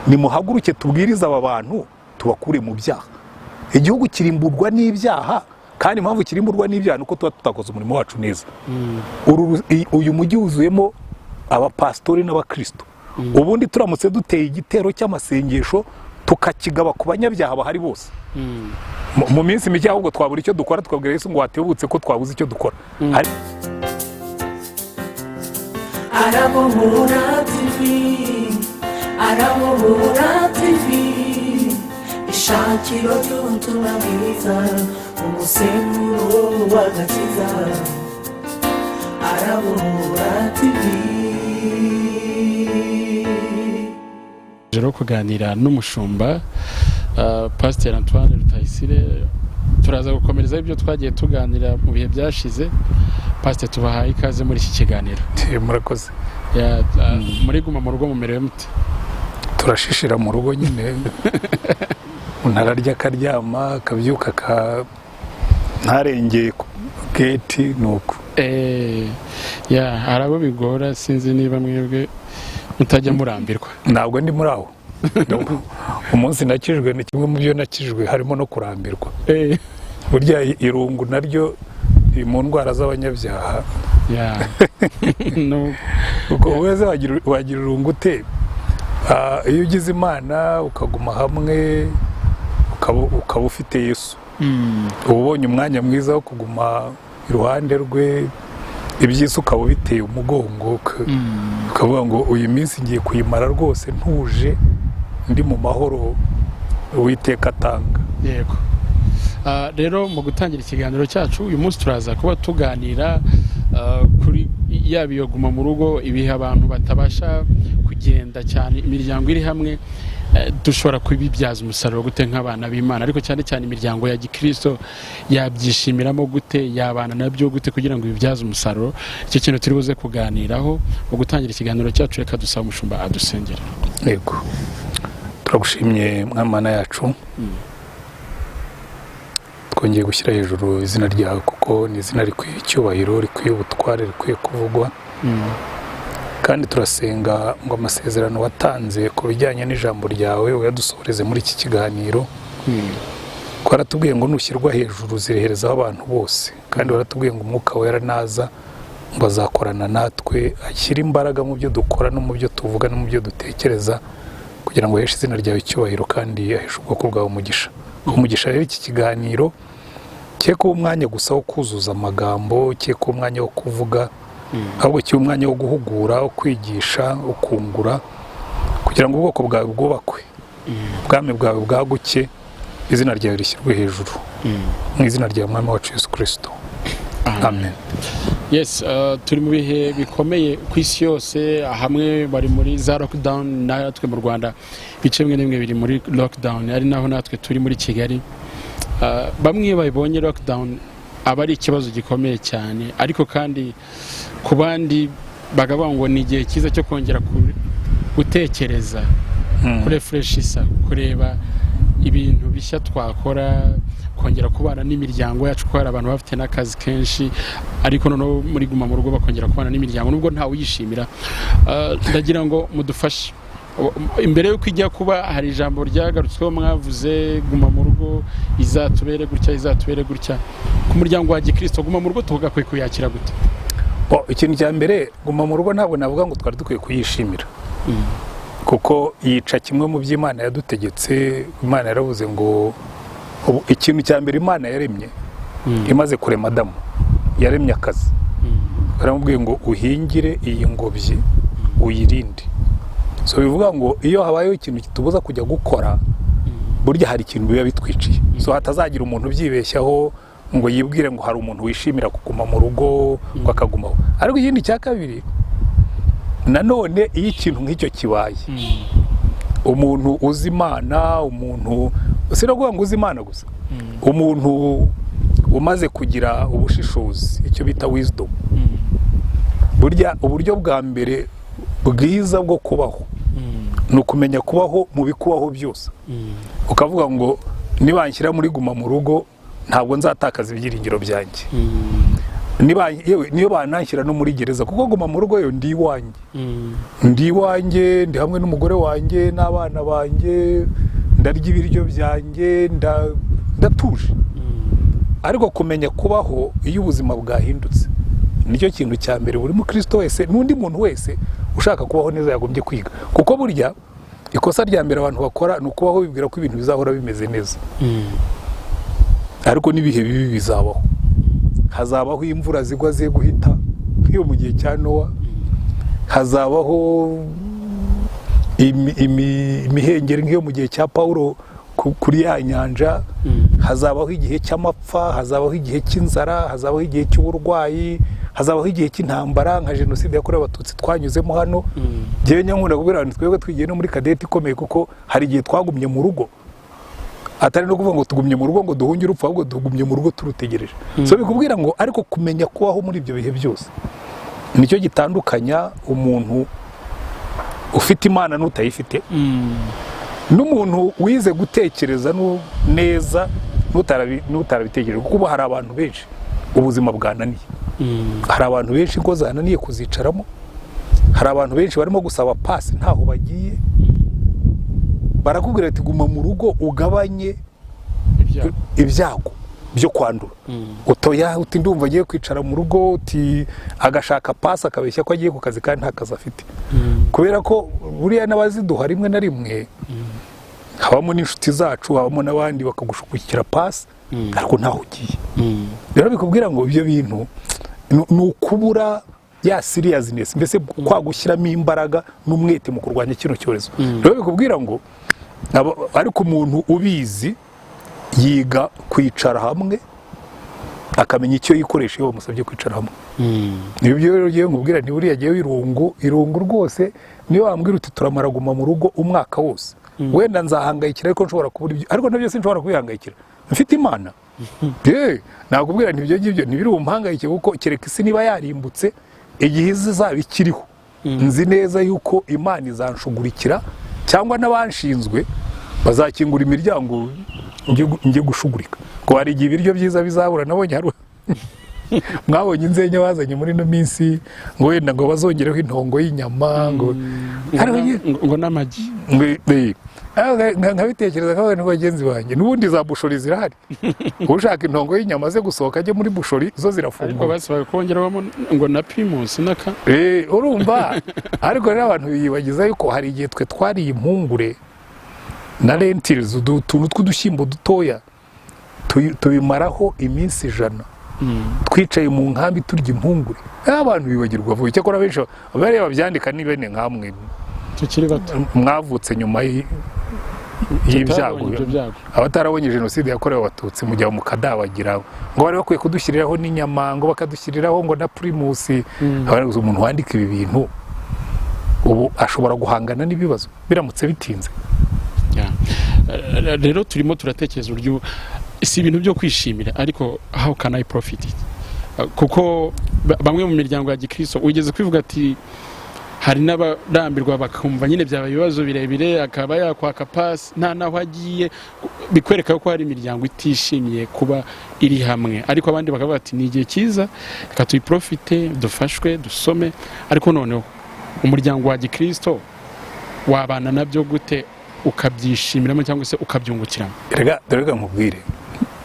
nimuhaguruke tubwiriza aba bantu tubakure mu byaha. Igihugu kirimburwa n'ibyaha, kandi impamvu kirimburwa n'ibyaha nuko tuba tutakoze umurimo wacu neza. Uyu mujyi wuzuyemo abapasitori n'abakristo. Ubundi turamutse duteye igitero cy'amasengesho tukakigaba ku banyabyaha bahari bose, mu minsi mike ahubwo twabura icyo dukora, twabwira Yesu ngo watebutse ko twabuze icyo dukora. Arabohora TV, ishakiro ry'ubutumwa bwiza, umusemburo w'agakiza. Arabohora TV. Jero kuganira n'umushumba Pastor Antoine RUTAYISIRE, turaza gukomereza ibyo twagiye tuganira mu bihe byashize. Pastor, tubahaye ikaze muri iki kiganiro. Murakoze. Muri guma mu rugo mumerewe mute? Turashishira mu rugo nyine. Unararya karyama akabyuka ntarengeye gate nuko. Arabo bigora, sinzi niba mwebwe mutajya murambirwa. Ntabwo ndi muri aho. Umunsi nakijwe ni kimwe mu byo nakijwe, harimo no kurambirwa. Burya irungu naryo mu ndwara z'abanyabyaha. Ubwo wese wagira irungu ute? Iyo ugize Imana ukaguma hamwe ukaba ufite Yesu, ubonye umwanya mwiza wo kuguma iruhande rwe, iby'isi ukaba biteye umugongo, ukavuga ngo uyu minsi ngiye kuyimara rwose ntuje, ndi mu mahoro Uwiteka atanga. Yego. Rero mu gutangira ikiganiro cyacu uyu munsi turaza kuba tuganira kuri yabiyo guma mu rugo, ibihe abantu batabasha kugenda cyane, imiryango iri hamwe dushobora kubibyaza umusaruro gute nk'abana b'Imana, ariko cyane cyane imiryango ya gikristo yabyishimiramo gute, yabana nabyo gute kugira ngo ibibyaze umusaruro. Icyo kintu turi buze kuganiraho mu gutangira ikiganiro cyacu. Reka dusaba umushumba adusengera. Yego. Turagushimye Mana yacu, twongeye gushyira hejuru izina ryawe kuko ni izina rikwiye icyubahiro, rikwiye ubutware, rikwiye kuvugwa. Kandi turasenga ngo amasezerano watanze ku bijyanye n'ijambo ryawe uyadusohoreze muri iki kiganiro. Twaratubwiye ngo nushyirwa hejuru zireherezaho abantu bose, kandi waratubwiye ngo umwuka wera naza ngo azakorana natwe, ashyira imbaraga mu byo dukora no mu byo tuvuga no mu byo dutekereza, kugira ngo yeshe izina ryawe icyubahiro kandi yaheshe ubwoko bwawe umugisha. Rero iki kiganiro cye kuba umwanya gusa wo kuzuza amagambo, cye kuba umwanya wo kuvuga, ahubwo cye umwanya wo guhugura, wo kwigisha, ukungura, kugira ngo ubwoko bwawe bwubakwe, ubwami bwawe bwaguke, izina ryawe rishyirwe hejuru, mu izina rya Mwami wacu Yesu Kristo. Amen. Yes, turi mu bihe bikomeye ku isi yose, hamwe bari muri za lockdown, natwe mu Rwanda bice bimwe n'imwe biri muri lockdown, ari naho natwe turi muri Kigali. Bamwe babonye lockdown aba ari ikibazo gikomeye cyane, ariko kandi ku bandi bagavuga ngo ni igihe cyiza cyo kongera gutekereza, kurefreshisa, kureba ibintu bishya twakora, kongera kubana n'imiryango yacu, ko hari abantu bafite n'akazi kenshi, ariko noneho muri guma mu rugo bakongera kubana n'imiryango nubwo ntawe uyishimira. Ndagira ngo mudufashe, imbere yuko ijya kuba hari ijambo ryagarutsweho mwavuze, guma mu rugo izatubere gutya. Ku muryango wa gikristo guma mu rugo tugakwiye kuyakira gute? Ikintu cya mbere, guma mu rugo ntabwo navuga ngo twari dukwiye kuyishimira, kuko yica kimwe mu by'Imana yadutegetse. Imana yaravuze ngo ikintu cya mbere Imana yaremye, imaze kurema Adamu, yaremye akazi. Baramubwiye ngo uhingire iyi ngobyi uyirinde. So bivuga ngo iyo habayeho ikintu kitubuza kujya gukora, burya hari ikintu biba bitwiciye. So hatazagira umuntu ubyibeshyaho ngo yibwire ngo hari umuntu wishimira kuguma mu rugo ngo akagumaho. Ariko ikindi cya kabiri, nanone iyo ikintu nk'icyo kibaye, umuntu uzi Imana, umuntu sinavuga ngo uzi Imana gusa, umuntu umaze kugira ubushishozi, icyo bita wisdom, burya uburyo bwa mbere bwiza bwo kubaho ni ukumenya kubaho mu bikubaho byose. Ukavuga ngo nibanshyira muri guma mu rugo ntabwo nzatakaza ibyiringiro byanjye. niyo bananshyira no muri gereza kuko guma mu rugo yo ndi iwanjye ndi hamwe n'umugore wanjye n'abana banjye ndarya ibiryo byanjye ndatuje ariko kumenya kubaho iyo ubuzima bwahindutse nicyo kintu cya mbere buri mukristo wese n'undi muntu wese ushaka kubaho neza yagombye kwiga kuko burya ikosa rya mbere abantu bakora ni ukubaho bibwira ko ibintu bizahora bimeze neza ariko n'ibihe bibi bizabaho hazabaho imvura zigwa ze guhita nk'iyo mu gihe cya Nowa hazabaho imihengeri nk'iyo mu gihe cya Pawulo kuri ya nyanja hazabaho igihe cy'amapfa hazabaho igihe cy'inzara hazabaho igihe cy'uburwayi hazabaho igihe cy'intambara nka jenoside yakorewe abatutsi twanyuzemo hano ngewe nyankunda kubwira abantu twebwe twigiye no muri kadeti ikomeye kuko hari igihe twagumye mu rugo atari no kuvuga ngo tugumye mu rugo ngo duhunge urupfu ahubwo tugumye mu rugo turutegereje so bikubwira ngo ariko kumenya kubaho muri ibyo bihe byose nicyo gitandukanya umuntu ufite Imana n'utayifite n'umuntu wize gutekereza neza n'utarabitekereje kuko hari abantu benshi ubuzima bwananiye hari abantu benshi ngo zananiye kuzicaramo hari abantu benshi barimo gusaba pasi ntaho bagiye barakubwira ati guma mu rugo ugabanye ibyago byo kwandura utoya uti ndumva agiye kwicara mu rugo uti agashaka pasi akabeshya ko agiye ku kazi kandi nta kazi afite kubera ko buriya n'abaziduha rimwe na rimwe habamo n'inshuti zacu habamo n'abandi bakagushukukira pasi ariko ntaho ugiye rero bikubwira ngo ibyo bintu ni ukubura ya seriousness mbese kwa gushyiramo imbaraga n'umwete mu kurwanya kino cyorezo rero bikubwira ngo ariko umuntu ubizi yiga kwicara hamwe akamenya icyo yikoresha iyo bamusabye kwicara hamwe nibyo rero ngiye nkubwira ni buriya giye irungu rwose niyo wambwira uti turamaraguma mu rugo umwaka wose wenda nzahangayikira ariko nshobora kubura ibyo ariko nabyo sinshobora kwihangayikira mfite Imana nakubwira ntibyo ngibyo ntibiri umuhangayike kuko kereka isi niba yarimbutse igihe izaba ikiriho nzi neza yuko Imana izanshugurikira cyangwa n'abanshinzwe bazakingura imiryango njye gushugurika ko hari igihe ibiryo byiza bizabura nabonye hari mwabonye inzenya bazanye muri no minsi ngo wenda ngo bazongereho intongo y'inyama ngo n'amagi nkabitekereza nk'abantu bagenzi banjye n'ubundi za bushori zirahari ushaka intongo y'inyama ze gusohoka ajye muri bushori zo zirafungwa ariko basabaye kongeramo ngo na primus naka urumva ariko rero abantu biyibagiza yuko hari igihe twe twariye impungure na lentils utuntu tw'udushyimbo dutoya tubimaraho iminsi 100 twicaye mu nkambi turya impungure abantu bibagirwa vuba cyakora benshi bari babyandika ni bene nkamwe tukiri bato mwavutse nyuma y'ibyago abatarabonye jenoside yakorewe abatutsi mu gihe mukadabagira ngo bari bakwiye kudushyiriraho n'inyama ngo bakadushyiriraho ngo na primus abantu umuntu wandika ibi bintu ubu ashobora guhangana n'ibibazo biramutse bitinze rero turimo turatekereza uburyo si ibintu byo kwishimira ariko how can I profit it kuko bamwe mu miryango ya gikristo ugeze kwivuga ati hari n'abarambirwa bakumva nyine byaba ibibazo birebire akaba yakwaka pasi nta naho agiye bikwereka ko hari imiryango itishimiye kuba iri hamwe ariko abandi bakavuga ati ni igihe cyiza reka tuyiprofite dufashwe dusome ariko noneho umuryango wa gikristo wabana nabyo gute ukabyishimiramo cyangwa se ukabyungukiramo rega nkubwire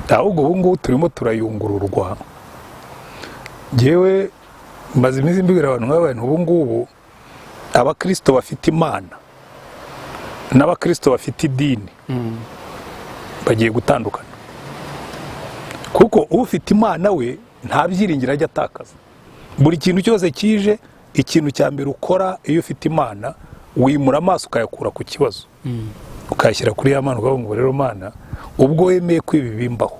ahubwo ubu ngubu turimo turayungururwa ngewe maze iminsi mbibwira abantu nk'abantu ubu ngubu abakristo bafite Imana n'abakristo bafite idini bagiye gutandukana kuko ufite Imana we nta byiringiro ajya atakaza buri kintu cyose kije ikintu cya mbere ukora iyo ufite Imana wimura amaso ukayakura ku kibazo ukayashyira kuri ya Mana ukavuga ngo rero Mana ubwo wemeye ko ibi bimbaho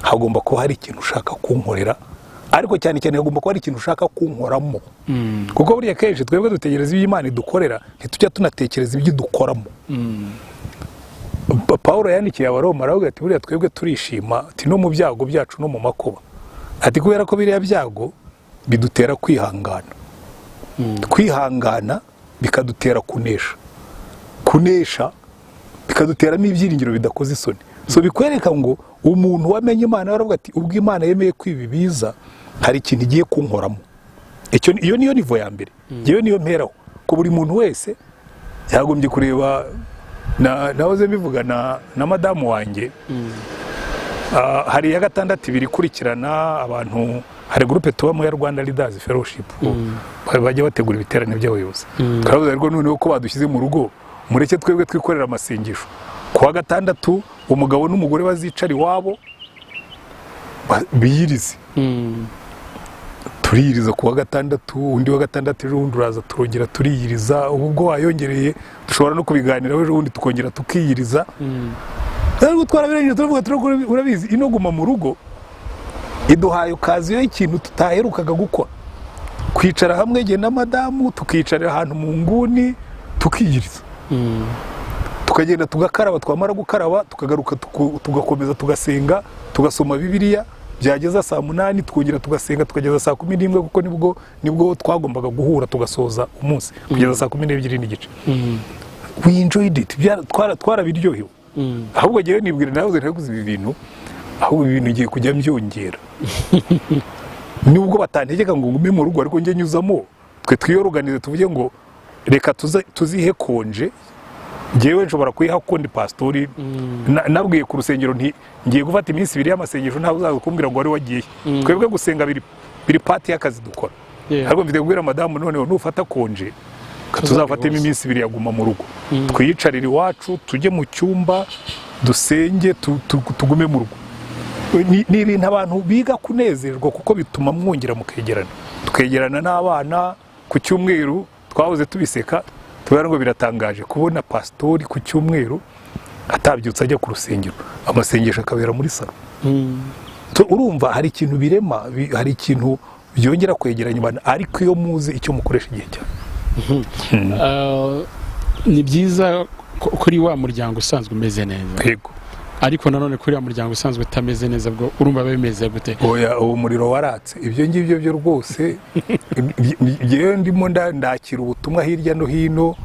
hagomba kuba hari ikintu ushaka kunkorera ariko cyane cyane hagomba kuba hari ikintu ushaka kunkoramo kuko buriya kenshi twebwe dutegereza ibyo Imana idukorera ntitujya tunatekereza ibyo dukoramo Pawulo yandikiye Abaroma aravuga ati buriya twebwe turishima ati no mu byago byacu no mu makuba ati kubera ko biriya byago bidutera kwihangana bikadutera kunesha bikaduteramo ibyiringiro bidakoze isoni so bikwereka ngo umuntu wamenye Imana baravuga ati ubwo Imana yemeye kwibibiza hari ikintu igiye kunkoramo. Iyo niyo nivo ya mbere, iyo niyo mperaho ko buri muntu wese yagombye kureba. Nahoze mbivugana na madamu wanjye, hari ya gatandatu ibiri kurikirana abantu, hari groupe tubamo ya Rwanda Leaders Fellowship bajya bategura ibiterane by'abayobozi. Twavuze rero noneho ko badushyize mu rugo, mureke twebwe twikorera amasengesho kuwa gatandatu, umugabo n'umugore bazicara iwabo biyirize. Turiyiriza kuwa gatandatu, undi wa gatandatu ejo bundi uraza turongera turiyiriza, ubwo wayongereye dushobora no kubiganiraho ejo bundi tukongera tukiyiriza. Rero twarabirengeje turavuga urabizi ino guma mu rugo iduhaye ukaziyo ikintu tutaherukaga gukora, kwicara hamwe jye na madamu tukicarira ahantu mu nguni tukiyiriza, tukagenda tugakaraba, twamara gukaraba tukagaruka tugakomeza tugasenga, tugasoma Bibiliya, byageza saa 8 tukongera tugasenga tukageza saa 11 kuko nibwo twagombaga guhura tugasoza umunsi kugeza saa 12 n'igice. We enjoyed it, twarabiryohewe. Ahubwo giye nibwira nawe ntaguze ibi bintu, ahubwo ibintu giye kujya mbyongera. Nubwo batantegeka ngo ngume mu rugo ariko nge nyuzamo, twe twiyoruganize tuvuge ngo reka tuzihe konje. Ngewe nshobora kuyiha kuko ndi pastori, nabwiye ku rusengero nti ngiye gufata iminsi 2 y'amasengesho, ntabwo uzaza kumbwira ngo wari wagiye. Twebwe gusenga biri party y'akazi dukora. Ariko mfite kubwira madamu noneho nufata konje tuzafatemo iminsi 2 yaguma mu rugo, twiyicarira iwacu, tujye mu cyumba dusenge, tugume mu rugo. Ni ibintu abantu biga kunezerwa kuko bituma mwongera mukegerana, tukegerana n'abana. Ku cyumweru twahoze tubiseka, tubara ngo biratangaje kubona pastori ku cyumweru atabyutse ajya ku rusengero, amasengesho akabera muri salo. Urumva hari ikintu birema, hari ikintu byongera kwegeranya abantu, ariko iyo muzi icyo mukoresha igihe cyane. Ni byiza kuri wa muryango usanzwe umeze neza, yego, ariko nanone kuri wa muryango usanzwe utameze neza bwo urumva bimeze gute? Oya, uwo muriro waratse, ibyo ngibyo byo rwose. Ngewe ndimo ndakira ubutumwa hirya no hino,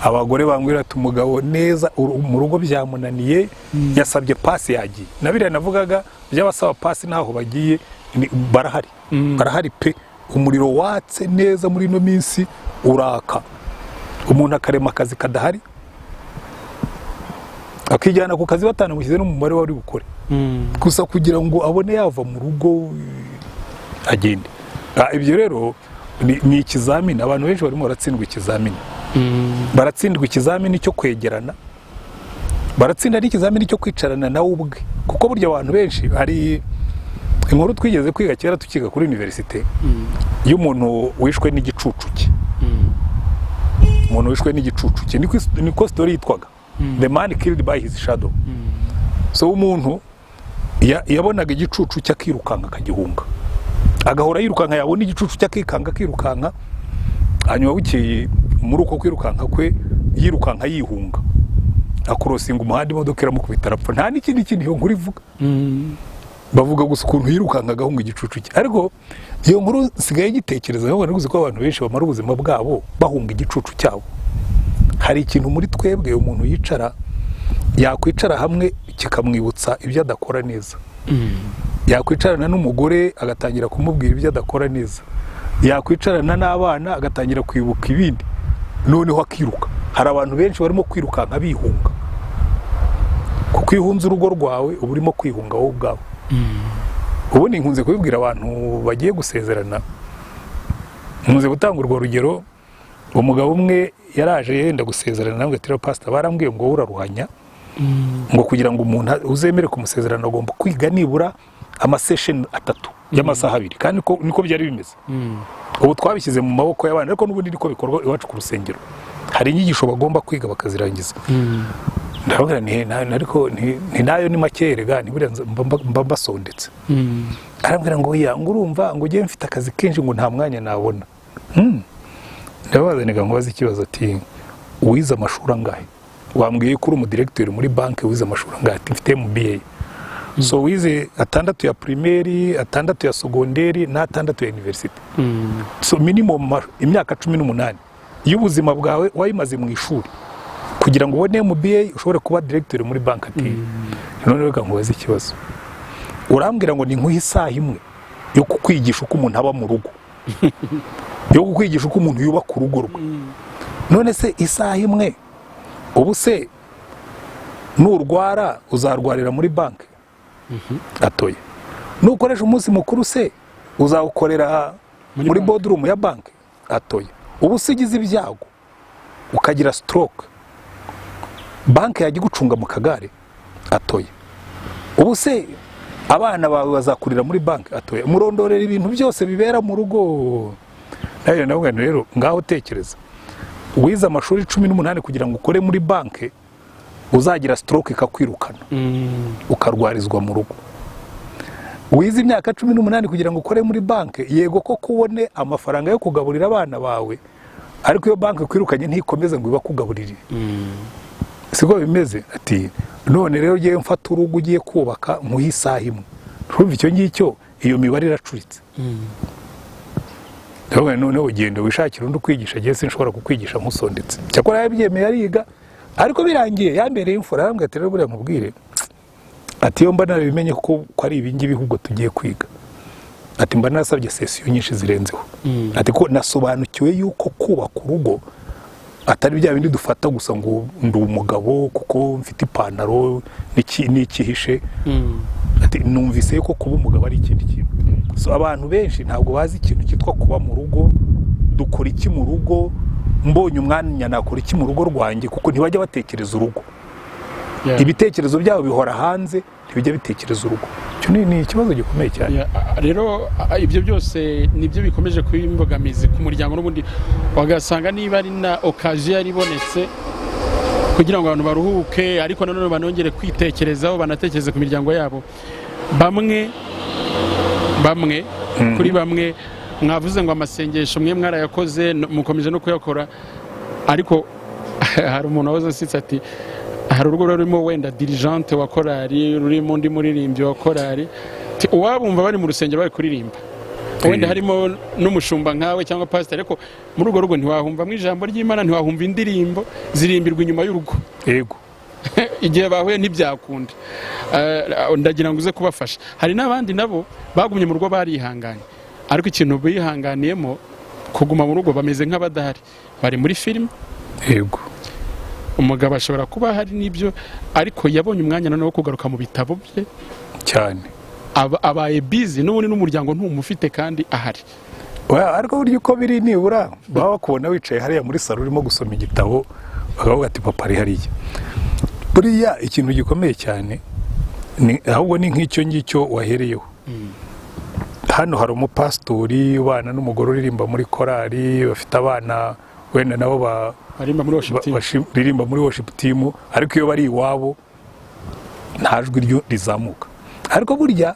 abagore bambwira ati umugabo neza mu rugo byamunaniye, yasabye pasi yagiye. Nabiriya navugaga by'abasaba pasi naho bagiye barahari pe. Umuriro watse neza muri no minsi uraka, umuntu akarema akazi kadahari akijyana ku kazi batanamushyize no mu mubare wari bukore, gusa kugira ngo abone yava mu rugo agende. Ibyo rero ni ikizamini, abantu benshi barimo baratsindwa ikizamini. Baratsindwa ikizamini cyo kwegerana, baratsinda n'ikizamini cyo kwicarana nawe ubwe, kuko burya abantu benshi, hari inkuru twigeze kwiga kera tukiga kuri universite y'umuntu wishwe n'igicucu cye. Umuntu wishwe n'igicucu cye niko story yitwaga, the man killed by his shadow. So umuntu yabonaga igicucu cye akirukanka akagihunga, agahora yirukanka, yabona igicucu cye akikanga akirukanka, hanyuma bukeye muri uko kwirukanka kwe yirukanka yihunga, akorosinga umuhanda imodoka iramukubita arapfa. Nta n'ikindi kintu iyo nkuru ivuga, bavuga gusa ukuntu yirukanka agahunga igicucu cye. Ariko iyo nkuru sigaye gitekereza ngo niguze ko abantu benshi bamara ubuzima bwabo bahunga igicucu cyabo. Hari ikintu muri twebwe umuntu yicara, yakwicara hamwe kikamwibutsa ibyo adakora neza. Yakwicarana n'umugore agatangira kumubwira ibyo adakora neza, yakwicarana n'abana agatangira kwibuka ibindi, noneho akiruka. Hari abantu benshi barimo kwirukanka bihunga, kuko ihunze urugo rwawe uba urimo kwihunga wowe ubwawe. Ubu ni nkunze kubibwira abantu bagiye gusezerana, nkunze gutanga urwo rugero. Umugabo umwe yaraje yenda gusezerana, namwe ati pastor barambwiye ngo uraruhanya, ngo kugira ngo umuntu uzemere kumusezerana agomba kwiga nibura amasession 3 y'amasaha 2, kandi niko byari bimeze. Ubu twabishyize mu maboko y'abana, ariko n'ubundi niko bikorwa iwacu ku rusengero. Hari inyigisho bagomba kwiga bakazirangiza. Ndavuga ariko nayo ni makerega, ni buriya mba mbasondetse. Arambwira ngo ya ngurumva ngo ugiye mfite akazi kenshi ngo nta mwanya nabona. Ndabazaniga nkubaza ikibazo ati wize amashuri angahe? Wambwiye ko uri umudirecteur muri banki, wize amashuri angahe? Ati mfite MBA. So wize 6 ya primaire, 6 ya secondaire na 6 ya university. So minimum imyaka 18 y'ubuzima bwawe wayimaze mu ishuri kugira ngo ubone MBA ushobore kuba director muri banki ati none reka nkubaze ikibazo urambwira ngo ni nkuhe isaha imwe yo kukwigisha uko umuntu aba mu rugo yo kukwigisha uko umuntu yubaka urugo rwe none se isaha imwe ubu se nurwara uzarwarira muri banki atoye nukoresha umunsi mukuru se uzawukorera muri boardroom ya banki atoye ubu se ugize ibyago ukagira stroke banki yajya igucunga mu kagare atoye ubu se abana bawe bazakurira muri banki atoye murondorera ibintu byose bibera mu rugo nayo nawe rero ngaho tekereza wize amashuri 18 kugira ngo ukore muri banki uzagira stroke ikakwirukana ukarwarizwa mu rugo wize imyaka 18 kugira ngo ukore muri banki yego ko kubone amafaranga yo kugaburira abana bawe ariko iyo banki kwirukanye ntikomeze ngo ibakugaburire siko bimeze ati none rero ugiye mfata urugo ugiye kubaka mu isaha imwe urumva icyo ngicyo iyo mibare iracuritse none ugenda wishakira undi kwigisha gihe sinshobora kukwigisha nkusondetse cyakora yabyemeye ariga ariko birangiye yambereye imfura arambwira ati rero buriya mubwire ati iyo mba narabimenye ko ari ibingi bihugo tugiye kwiga ati mba narasabye sesiyo nyinshi zirenzeho ati ko nasobanukiwe yuko kubaka urugo atari bya bindi dufata gusa ngo ndi umugabo kuko mfite ipantaro n'ikihishe ati numvise ko kuba umugabo ari ikindi kintu so abantu benshi ntabwo bazi ikintu cyitwa kuba mu rugo dukora iki mu rugo mbonye umwanya nakora iki mu rugo rwanjye kuko ntibajya batekereza urugo ibitekerezo byabo bihora hanze ntibijya bitekereza urugo icyo ni ikibazo gikomeye cyane rero ibyo byose nibyo bikomeje kuba imbogamizi ku muryango n'ubundi wagasanga niba ari na occasion yaribonetse kugira ngo abantu baruhuke ariko nanone banongere kwitekerezaho banatekereze ku miryango yabo bamwe kuri bamwe mwavuze ngo amasengesho mwe mwarayakoze mukomeje no kuyakora ariko hari umuntu wahoze asitse ati hari urugo rurimo wenda dirigente wa korari rurimo undi muririmbyi wa korari uwabumva bari mu rusengero bari kuririmba wenda harimo n'umushumba nkawe cyangwa pastor ariko muri urwo rugo ntiwahumvamo ijambo ry'Imana ntiwahumva indirimbo zirimbirwa inyuma y'urugo yego igihe bahuye ntibyakunda ndagira ngo uze kubafasha hari n'abandi nabo bagumye mu rugo barihanganye ariko ikintu bihanganiyemo kuguma mu rugo bameze nk'abadahari bari muri filime yego umugabo ashobora kuba hari n'ibyo ariko yabonye umwanya noneho wo kugaruka mu bitabo bye cyane abaye busy n'ubundi n'umuryango ntumufite kandi ahari ariko buryo uko biri nibura baba bakubona wicaye hariya muri salo urimo gusoma igitabo bakavuga ati papa ari hariya buriya ikintu gikomeye cyane ahubwo ni nk'icyo ngicyo wahereyeho hano hari umupasitori ubana n'umugore uririmba muri korari bafite abana wenda nabo baririmba muri worship team ariko iyo bari iwabo nta jwi ryo rizamuka ariko burya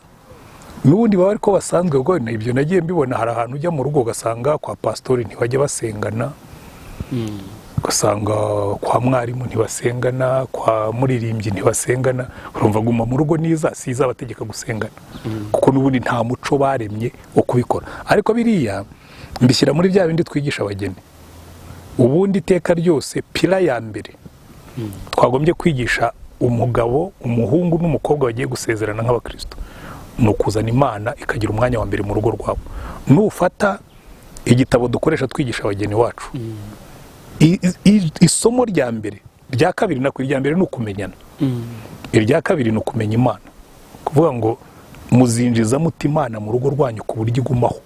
n'ubundi baba ariko basanzwe ubwo ibyo nagiye mbibona hari ahantu ujya mu rugo ugasanga kwa pasitori ntibajya basengana ugasanga kwa mwarimu ntibasengana kwa muririmbyi ntibasengana urumva guma mu rugo niza siza abategeka gusengana kuko n'ubundi nta muco baremye wo kubikora ariko biriya mbishyira muri bya bindi twigisha abageni ubundi iteka ryose pila ya mbere twagombye kwigisha umugabo umuhungu n'umukobwa bagiye gusezerana nk'abakristo ni ukuzana Imana ikagira umwanya wa mbere mu rugo rwabo nufata igitabo dukoresha twigisha abageni wacu isomo rya mbere rya kabiri nako irya mbere ni ukumenyana irya kabiri ni ukumenya Imana kuvuga ngo muzinjiza muti Imana mu rugo rwanyu ku buryo igumaho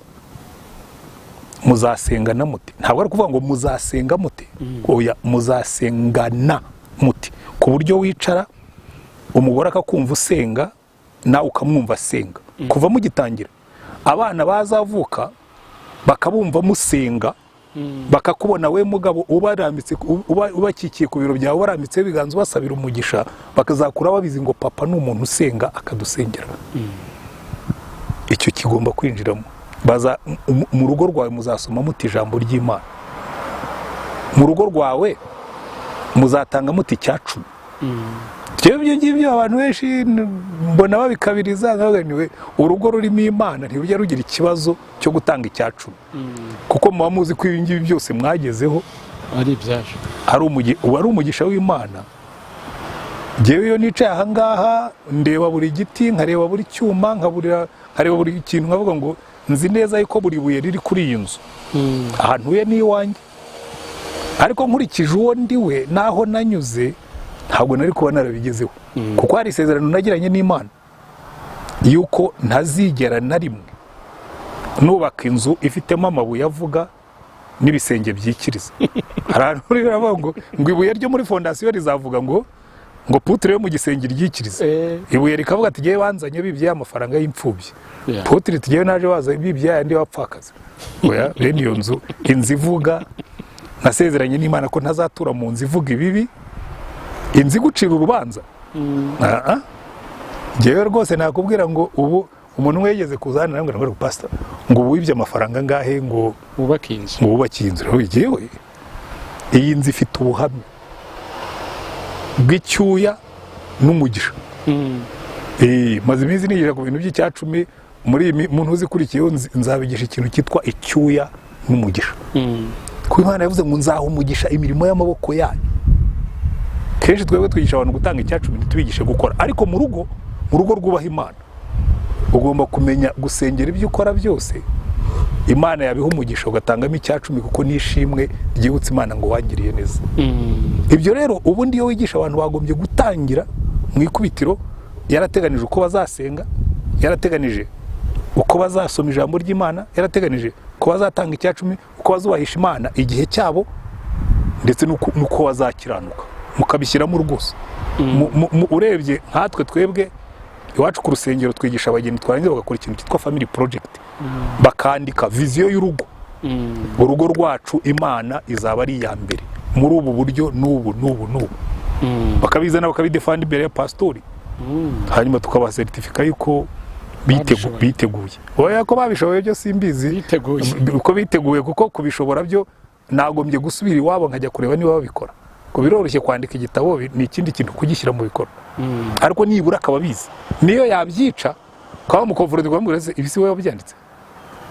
muzasengana muti ntabwo ari kuvuga ngo muzasenga muti oya muzasengana muti ku buryo wicara umugore akakumva usenga nawe ukamwumva asenga kuva mugitangira abana bazavuka bakabumva musenga bakakubona we mugabo ubarambitse ubakikiye ku biro byawe barambitse ibiganza basabira umugisha bakazakura babizi ngo papa ni umuntu usenga akadusengera icyo kigomba kwinjiramo baza mu rugo rwawe muzasoma muti ijambo ry'Imana mu rugo rwawe muzatanga muti icyacumi ibyo ngibyo abantu benshi mbona babikabiriza nkaganiwe urugo rurimo Imana ntirujya rugira ikibazo cyo gutanga icyacumi kuko muba muzi ko ibi ngibi byose mwagezeho ari ibyaje wari umugisha w'Imana. Ngewe iyo nicaye aha ngaha ndeba buri giti, nkareba buri cyuma, nkareba buri kintu, nkavuga ngo nzi neza yuko buri buye riri kuri iyi nzu ahantu huye n'iwanjye, ariko nkurikije uwo ndiwe naho nanyuze ntabwo nari kuba narabigezeho, kuko hari isezerano nagiranye n'Imana yuko ntazigera na rimwe nubaka inzu ifitemo amabuye avuga n'ibisenge byikiriza. Hari ahantu uri baravuga ngo ibuye ryo muri fondasiyo rizavuga ngo putre yo mu gisenge ryikiriza, ibuye rikavuga ati ngewe banzanye bibye amafaranga y'imfubyi, putre tugiye naje baza bibye yandi wapfakaza. Oya, bene iyo nzu ivuga, nasezeranye n'Imana ko ntazatura mu nzu ivuga ibibi, inzu igucira urubanza. Ngewe rwose nakubwira ngo ubu umuntu umwe yigeze kuzana namwe ngo pastor ngo wibye amafaranga ngahe ngo wubake inzu. Ngewe iyi nzu ifite ubuhamya bw'icyuya n'umugisha. Maze iminsi nigira ku bintu by'icyacumi muri muntu uzikurikiyeho nzabigisha ikintu cyitwa icyuya n'umugisha. Kuko Imana yavuze ngo nzaha umugisha imirimo y'amaboko yanyu. Kenshi twebwe twigisha abantu gutanga icyacumi ntitubigishe gukora, ariko mu rugo rwubaha Imana ugomba kumenya gusengera ibyo ukora byose Imana yabiha umugisha ugatangamo icyacumi, kuko nishimwe ryibutse Imana ngo wangiriye neza. Ibyo rero ubundi iyo wigisha abantu bagombye gutangira mu ikubitiro yarateganije uko bazasenga, yarateganije uko bazasoma ijambo ry'Imana, yarateganije uko bazatanga icyacumi, uko bazubahisha Imana igihe cyabo, ndetse n'uko bazakiranuka, mukabishyiramo rwose. Urebye nkatwe twebwe iwacu ku rusengero twigisha abageni twarangiza bagakora ikintu cyitwa family project, bakandika viziyo y'urugo. Urugo rwacu Imana izaba ari iya mbere muri ubu buryo n'ubu, bakabizana bakabidefanda imbere ya pastori, hanyuma tukabaha certifica yuko biteguye. Oya, ko babishoboye byo simbizi uko biteguye, kuko kubishobora byo nagombye gusubira iwabo nkajya kureba niba babikora. Ko biroroshye kwandika igitabo, ni ikindi kintu kugishyira mu bikorwa, ariko nibura akaba bizi, niyo yabyica kwa mukomforti kwa mugureze ibisi we wabyanditse.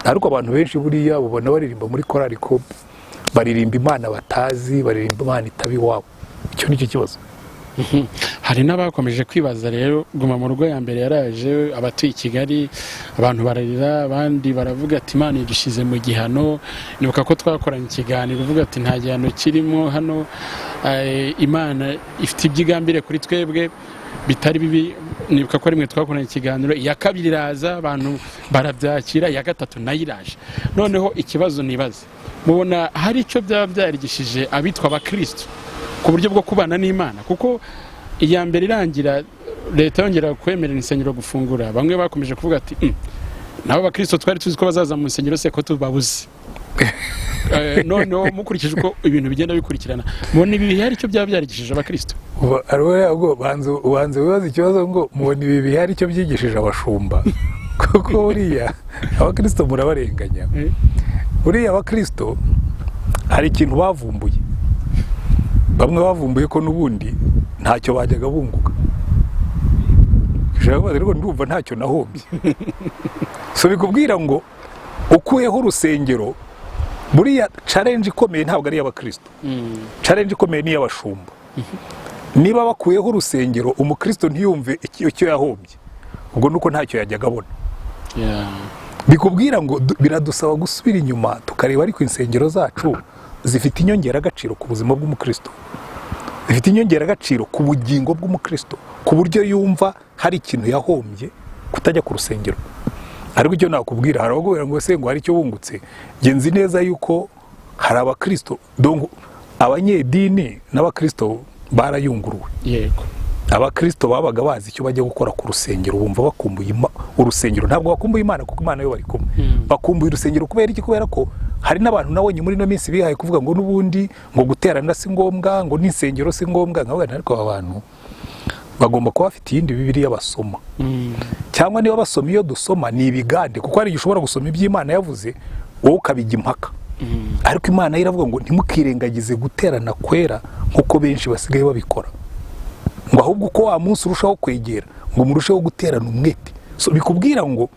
Ariko abantu benshi buriya ubona baririmba muri korali ko baririmba Imana batazi, baririmba Imana itabi wabo. Icyo nicyo kibazo. Hari n'abakomeje kwibaza rero, guma mu rugo ya mbere yaraje abatuye i Kigali, abantu bararira, abandi baravuga ati Imana idushize mu gihano. Nibuka ko twakoranye ikiganiro uvuga ati nta gihano kirimo hano, Imana ifite ibyigambire kuri twebwe bitari bibi. Nibuka ko rimwe twakoranye ikiganiro, iya kabiri iraza abantu barabyakira, iya gatatu nayo iraje. Noneho ikibazo nibaza, mubona hari icyo byaba byarigishije abitwa abakristo ku buryo bwo kubana n'Imana? Kuko iya mbere irangira leta yongera kwemerera insengero gufungura, bamwe bakomeje kuvuga ati nabo abakristo twari tuzi ko bazaza mu nsengero se ko tubabuze. Noneho mukurikije uko ibintu bigenda bikurikirana, mubona ibi hari icyo byaba byarigishije abakristo? Ubanze wibaza ikibazo ngo mubona ibi hari icyo byigishije abashumba? Kuko buriya abakristo murabarenganya. Buriya abakristo hari ikintu bavumbuye, bamwe bavumbuye ko n'ubundi ntacyo bajyaga bunguka. Rero ndumva ntacyo nahombye. So bikubwira ngo ukuyeho urusengero, buriya challenge ikomeye ntabwo ari y'abakristo, challenge ikomeye ni y'abashumba. Niba bakuyeho urusengero umukristo ntiyumve icyo yahombye, ubwo nuko ntacyo yajyaga abona. Bikubwira ngo biradusaba gusubira inyuma tukareba ariko insengero zacu zifite inyongera agaciro ku buzima bw'umukristo, zifite inyongera agaciro ku bugingo bw'umukristo, ku buryo yumva hari ikintu yahombye kutajya ku rusengero. Ariko icyo nakubwira, hari abagubwira ngo se ngo hari icyo wungutse. Nzi neza yuko hari abakristo, donc abanyedini n'abakristo barayunguruwe. Yego, abakristo babaga bazi icyo bajya gukora ku rusengero, bumva bakumbuye urusengero. Ntabwo bakumbuye Imana kuko Imana yo bari kumwe, bakumbuye urusengero. Kubera iki? Kubera ko hari n'abantu nabonye muri no minsi bihaye kuvuga ngo n'ubundi ngo guterana si ngombwa, ngo n'insengero si ngombwa. Nkavuga ariko abantu bagomba kuba bafite iyindi Bibiliya basoma, cyangwa niba basoma iyo dusoma ni ibigande, kuko hari ushobora gusoma iby'Imana yavuze wowe ukabijya impaka. Ariko Imana iravuga ngo ntimukirengagize guterana kwera nkuko benshi basigaye babikora, ngo ahubwo uko wa munsi urushaho kwegera ngo murusheho guterana umwete. So bikubwira ngo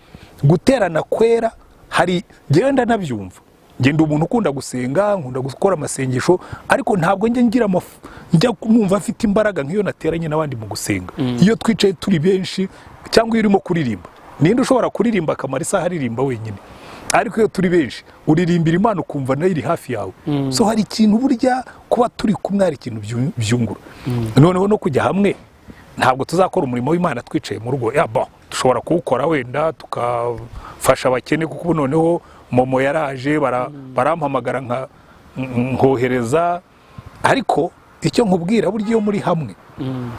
guterana kwera hari genda nabyumva, ngenda umuntu ukunda gusenga, nkunda gukora amasengesho, ariko ntabwo njya numva afite imbaraga nk'iyo nateranye n'abandi mu gusenga. Iyo twicaye turi benshi cyangwa iyo urimo kuririmba, ninde ushobora kuririmba akamara isaha aririmba wenyine? Ariko iyo turi benshi uririmbira Imana ukumva nayo iri hafi yawe. So hari ikintu burya kuba turi kumwe, hari ikintu byungura. Noneho no kujya hamwe, ntabwo tuzakora umurimo w'Imana twicaye mu rugo. Dushobora kuwukora wenda tukafasha abakene, kuko noneho momo yaraje barampamagara nkohereza. Ariko icyo nkubwira burya iyo muri hamwe,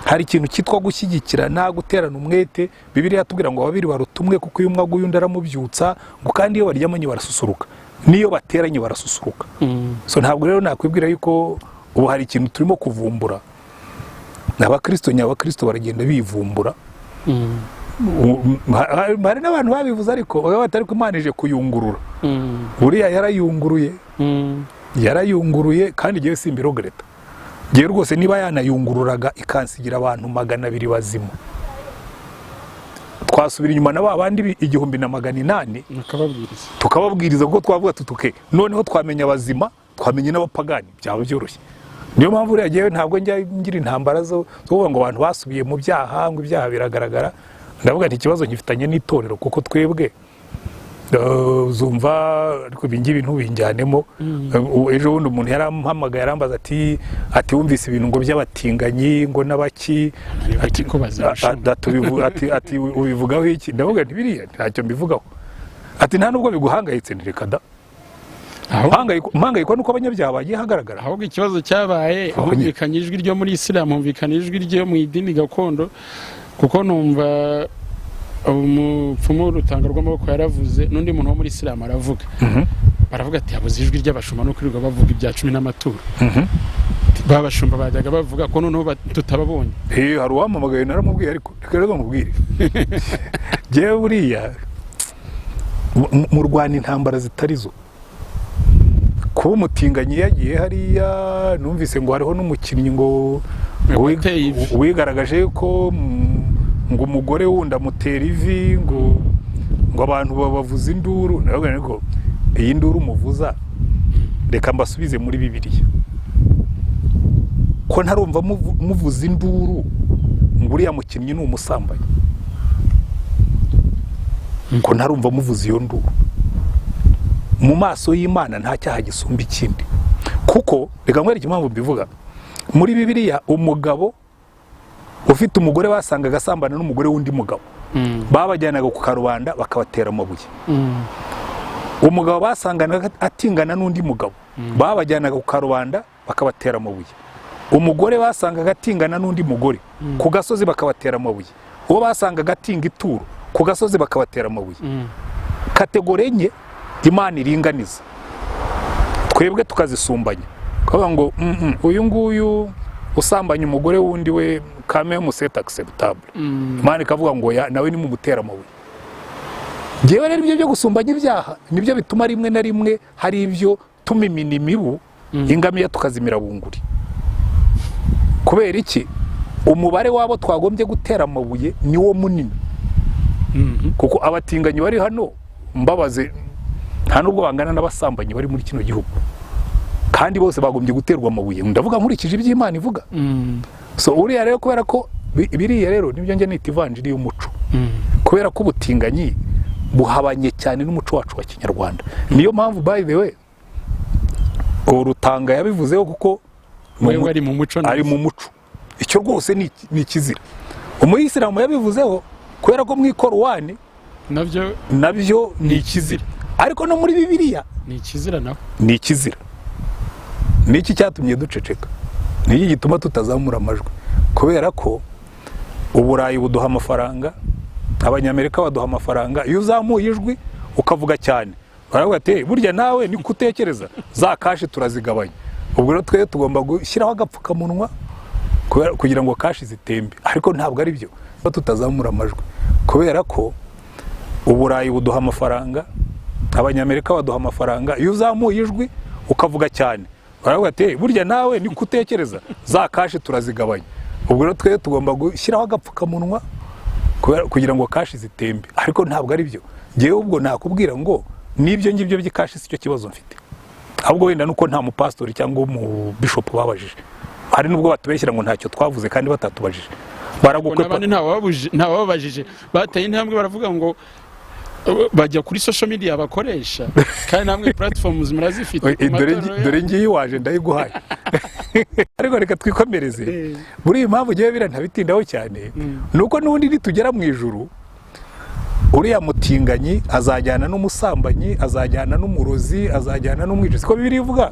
hari ikintu cyitwa gushyigikirana, guterana umwete. Bibiliya yatubwira ngo babiri baruta umwe, kuko iyo umwe aguye undi aramubyutsa, ngo kandi iyo baryamanye barasusuruka, n'iyo bateranye barasusuruka. So ntabwo rero nakwibwira yuko ubu hari ikintu turimo kuvumbura. N'abakristo nyabakristo baragenda bivumbura. Hari n'abantu babivuze, ariko batari ko Imana ije kuyungurura. Buriya yarayunguruye kandi igihe simbirogreta. Giye rwose niba yanayungururaga ikansigira abantu 200 bazima, twasubira inyuma na babandi 1800 tukababwiriza, kuko twavuga tutuke noneho twamenya abazima, twamenye n'abapagani, byaba byoroshye. Niyo mpamvu rero yagiye, ntabwo njya ngira intambara zo kuvuga ngo abantu basubiye mu byaha, ngo ibyaha biragaragara. Ndavuga nti ikibazo ngifitanye n'itorero, kuko twebwe zumva, ariko ibingibi ntubinjyanemo. Ejo bundi umuntu yarampamagaye arambaza ati wumvise ibintu ngo by'abatinganyi ngo n'abaki, ati ubivugaho iki? Ndavuga nti biriya ntacyo mbivugaho. Ati nta nubwo biguhangayitse. Ntireka da, mpangayikwa nuko abanyabyaha bagiye hagaragara. Ahubwo ikibazo cyabaye humvikanye ijwi ryo muri Islam, humvikanye ijwi ryo mu idini gakondo, kuko numva umupfumu Rutanga rw'amaboko yaravuze, n'undi muntu wo muri Islam aravuga. Baravuga ati yabuze ijwi ry'abashumba no kwirirwa bavuga ibya 10 n'amaturo. Babashumba bajyaga bavuga ko noneho tutababonye. Hari uwampamagaye naramubwiye, ariko reka rero nkubwire, jewe buriya mu Rwanda intambara zitarizo. Kuba umutinganyi yagiye hariya, numvise ngo hariho n'umukinnyi ngo wigaragaje ko ngo umugore wundi amutera ivi, ngo abantu bavuza induru. Navuga ngo iyi nduru muvuza, reka mbasubize muri Bibiliya, ko ntarumva muvuza induru ngo uriya mukinnyi ni umusambanyi, ko ntarumva muvuza iyo nduru. Mu maso y'Imana nta cyaha gisumba ikindi, kuko reka nkwereke impamvu mbivuga. Muri Bibiliya umugabo ufite umugore basangaga asambana n'umugore w'undi mugabo, babajyanaga ku karubanda bakabatera amabuye. Umugabo basanganaga atingana n'undi mugabo, babajyanaga ku karubanda bakabatera amabuye. Umugore basangaga atingana n'undi mugore, ku gasozi bakabatera amabuye. Uwo basangaga atinga ituro, ku gasozi bakabatera amabuye. Kategori enye Imana iringaniza, twebwe tukazisumbanya. Kuvuga ngo uyu nguyu usambanya umugore wundi we kame museta acceptable, Imana ikavuga ngo nawe ni mu mutera amabuye. Jewe rero ibyo byo gusumbanya ibyaha nibyo bituma rimwe na rimwe hari ibyo tumimina imibu, ingamiya tukazimira bunguri. Kubera iki? Umubare wabo twagombye gutera amabuye ni wo munini. Kuko abatinganyi bari hano, mbabaze, nta nubwo bangana n'abasambanyi bari muri kino gihugu, kandi bose bagombye guterwa amabuye. Ndavuga nkurikije iby'Imana ivuga. So uriya rero, kubera ko biriya rero nibyo njye nita ivanjiri y'umuco, kubera ko ubutinganyi buhabanye cyane n'umuco wacu wa Kinyarwanda. Niyo mpamvu by the way Rutanga yabivuzeho, kuko ari mu muco. Icyo rwose ni ikizira. Umuyisilamu yabivuzeho, kubera ko mu Ikorowani nabyo ni ikizira, ariko no muri Bibiliya ni ikizira naho ni ikizira. Niki cyatumye duceceka? Niki gituma tutazamura amajwi? Kubera ko Uburayi buduha amafaranga, Abanyamerika baduha amafaranga. Iyo uzamuye ijwi ukavuga cyane, baravuga ati burya nawe ni kutekereza, za kashi turazigabanya. Ubwo rero twe tugomba gushyiraho agapfukamunwa kugira ngo kashi zitembe, ariko ntabwo ari byo tutazamura amajwi. Kubera ko Uburayi buduha amafaranga, Abanyamerika baduha amafaranga. Iyo uzamuye ijwi ukavuga cyane, baravuga ati burya nawe ni kutekereza, za kashi turazigabanya. Ubwo rero twe tugomba gushyiraho agapfukamunwa kugira ngo kashi zitembe, ariko ntabwo ari byo. Jewe ubwo nakubwira ngo nibyo ngibyo by'ikashi sicyo kibazo mfite. ahubwo wenda nuko nta mupastori cyangwa mu bishop babajije. Hari nubwo batubeshyira ngo ntacyo twavuze kandi batatubajije. Baragukwepa nta babajije bateye intambwe baravuga ngo bajya kuri social media bakoresha kandi namwe platforms murazifite. Dore ngiye waje ndayiguhaye. Ariko reka twikomereze. Muri iyi mpamvu giye bira ntabitindaho cyane nuko nubundi nitugera mu ijuru uriya mutinganyi azajyana n'umusambanyi, azajyana n'umurozi, azajyana n'umwijizi. Ko Bibiliya ivuga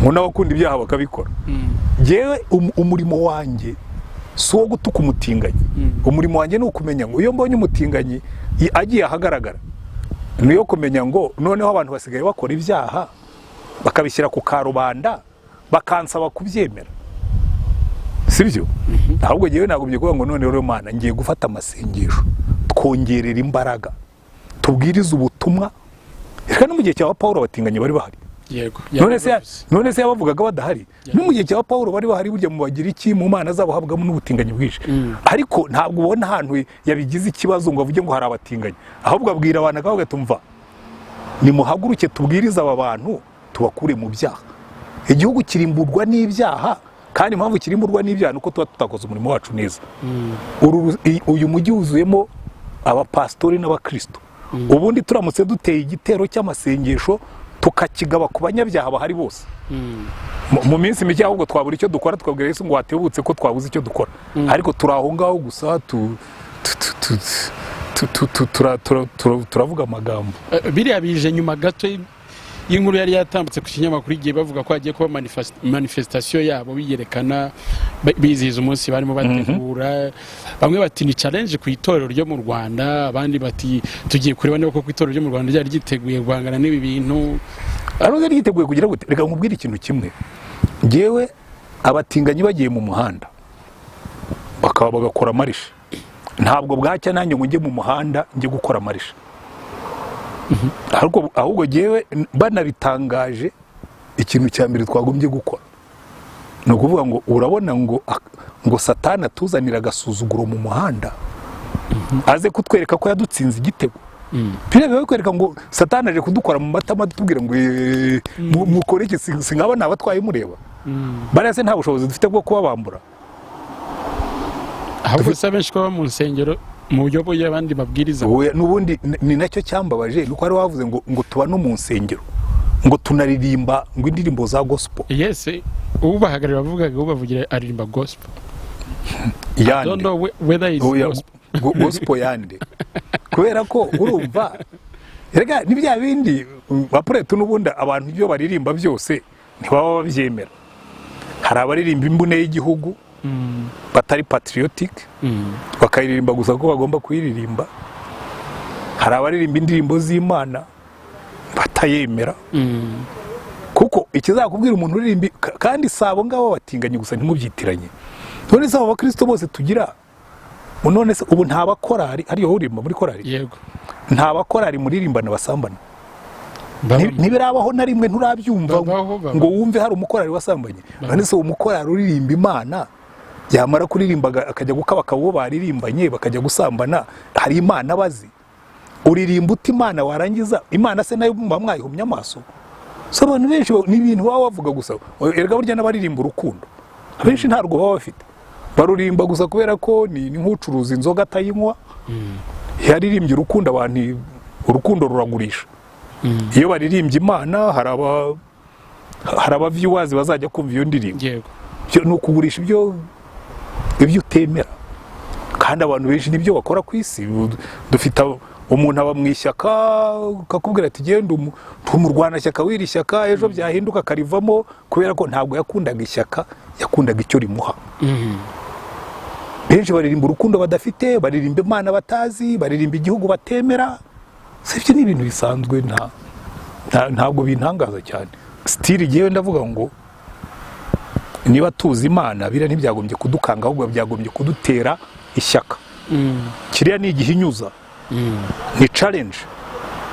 ngo n'abakunda ibyaha bakabikora. Jewe umurimo wanjye si uwo gutuka umutinganyi. Umurimo wanjye ni ukumenya ngo iyo mbonye umutinganyi agiye ahagaragara niyo kumenya ngo noneho abantu basigaye bakora ibyaha bakabishyira ku karubanda bakansaba kubyemera, sibyo? Ahubwo jewe nagumye kuvuga ngo none rero Mana ngiye gufata amasengesho twongerera imbaraga tubwiriza ubutumwa. Reka no mu gihe cya Paulo batinganye bari bahari. Yego. None se yabavugaga badahari. No mu gihe cya Paulo bari bahari burya mu bagira iki mu Mana zabo habwamo n'ubutinganyi bwinshi. Ariko ntabwo ubona ahantu yabigize ikibazo ngo avuge ngo hari abatinganye. Ahubwo abwira abantu akavuga tumva nimuhaguruke tubwiriza aba bantu tubakure mu byaha. Igihugu kirimburwa n'ibyaha kandi impamvu kirimburwa n'ibyaha nuko tuba tutakoze umurimo wacu neza. Uyu mujyi wuzuyemo abapastori n'abakristo. Ubundi turamutse duteye igitero cy'amasengesho tukakigaba ku banyabyaha bahari bose. Mu minsi mike ahubwo twabura icyo dukora twabwira Yesu ngo watebutse ko twabuze icyo dukora. Ariko turahongaho gusa turavuga amagambo. Biriya bije nyuma gato y'inkuru yari yatambutse ku kinyamakuru igiye bavuga ko hagiye kuba manifestation yabo biyerekana bizihiza umunsi barimo bategura. Bamwe bati ni challenge ku itorero ryo mu Rwanda, abandi bati tugiye kureba niba ko ku itorero ryo mu Rwanda ryari giteguye guhangana n'ibi bintu. Aruze ryiteguye kugira gute? Reka nkubwire ikintu kimwe. Ngewe abatinganyi bagiye mu muhanda bagakora marisha, ntabwo bwacya nanjye ngo njye mu muhanda njye gukora marisha. Ahubwo jewe banabitangaje ikintu cya mbere twagombye gukora no kuvuga ngo urabona ngo Satani atuzanira agasuzuguro mu muhanda aze kutwereka ko yadutsinze igitego. Birebewe kwereka ngo Satani aje kudukora mu matama tubwira ngo mukore iki singaba nabatwaye mureba. Barase nta bushobozi dufite bwo kuba bambura. Ahubwo sabenshi ko mu nsengero mu buryo bwo y'abandi babwiriza. Nubundi ni nacyo cyambabaje nuko ari wavuze ngo tuba no mu nsengero ngo tunaririmba ngo indirimbo za gospel. Yes, ubahagarira bavugaga ubavugira aririmba gospel. I don't know whether it's gospel yande. Kubera ko urumva erega ni bya bindi bapuretu n'ubunda abantu ibyo baririmba byose ntibaba babyemera. Hari abaririmba imbune y'igihugu batari patriotic bakayiririmba gusa ko bagomba kuyiririmba. Hari abaririmba indirimbo z'Imana batayemera. Kuko ikizakubwira umuntu uririmba kandi sabo ngabo batinganye gusa ntimubyitiranye. None se abakristo bose tugira none se ubu nta bakorari ariyo urimba muri korari. Yego. Nta bakorari muririmbana basambana. Ntibirabaho na rimwe nturabyumva ngo wumve hari umukorari wasambanye. None se umukorari uririmba Imana yamara kuririmba akajya gukabaka bo baririmbanye bakajya gusambana, hari Imana bazi. Uririmba uti Imana warangiza Imana se nayo mwayihumya amaso. So abantu benshi ni ibintu baba bavuga gusa. Erega burya n'abaririmba urukundo abenshi ntarwo baba bafite, barurimba gusa kubera ko ni nk'ucuruza inzoga atayinywa. Yaririmbye urukundo abantu urukundo ruragurisha. Iyo baririmbye Imana hari aba viewers bazajya kumva iyo ndirimbo. Yego. No kugurisha ibyo utemera. Kandi abantu benshi nibyo bakora ku isi. Dufite umuntu aba mu ishyaka kakubwira ati genda umurwanashyaka w'iri shyaka ejo byahinduka karivamo kubera ko ntabwo yakundaga ishyaka, yakundaga icyo rimuha. Benshi baririmba urukundo badafite, baririmba Imana batazi, baririmba igihugu batemera. Sivyo ni ibintu bisanzwe ntabwo bintangaza cyane. Still giye ndavuga ngo niba tuzi Imana bira ntibyagombye kudukanga ahubwo byagombye kudutera ishyaka. Kiriya ni igihinyuza. Ni challenge.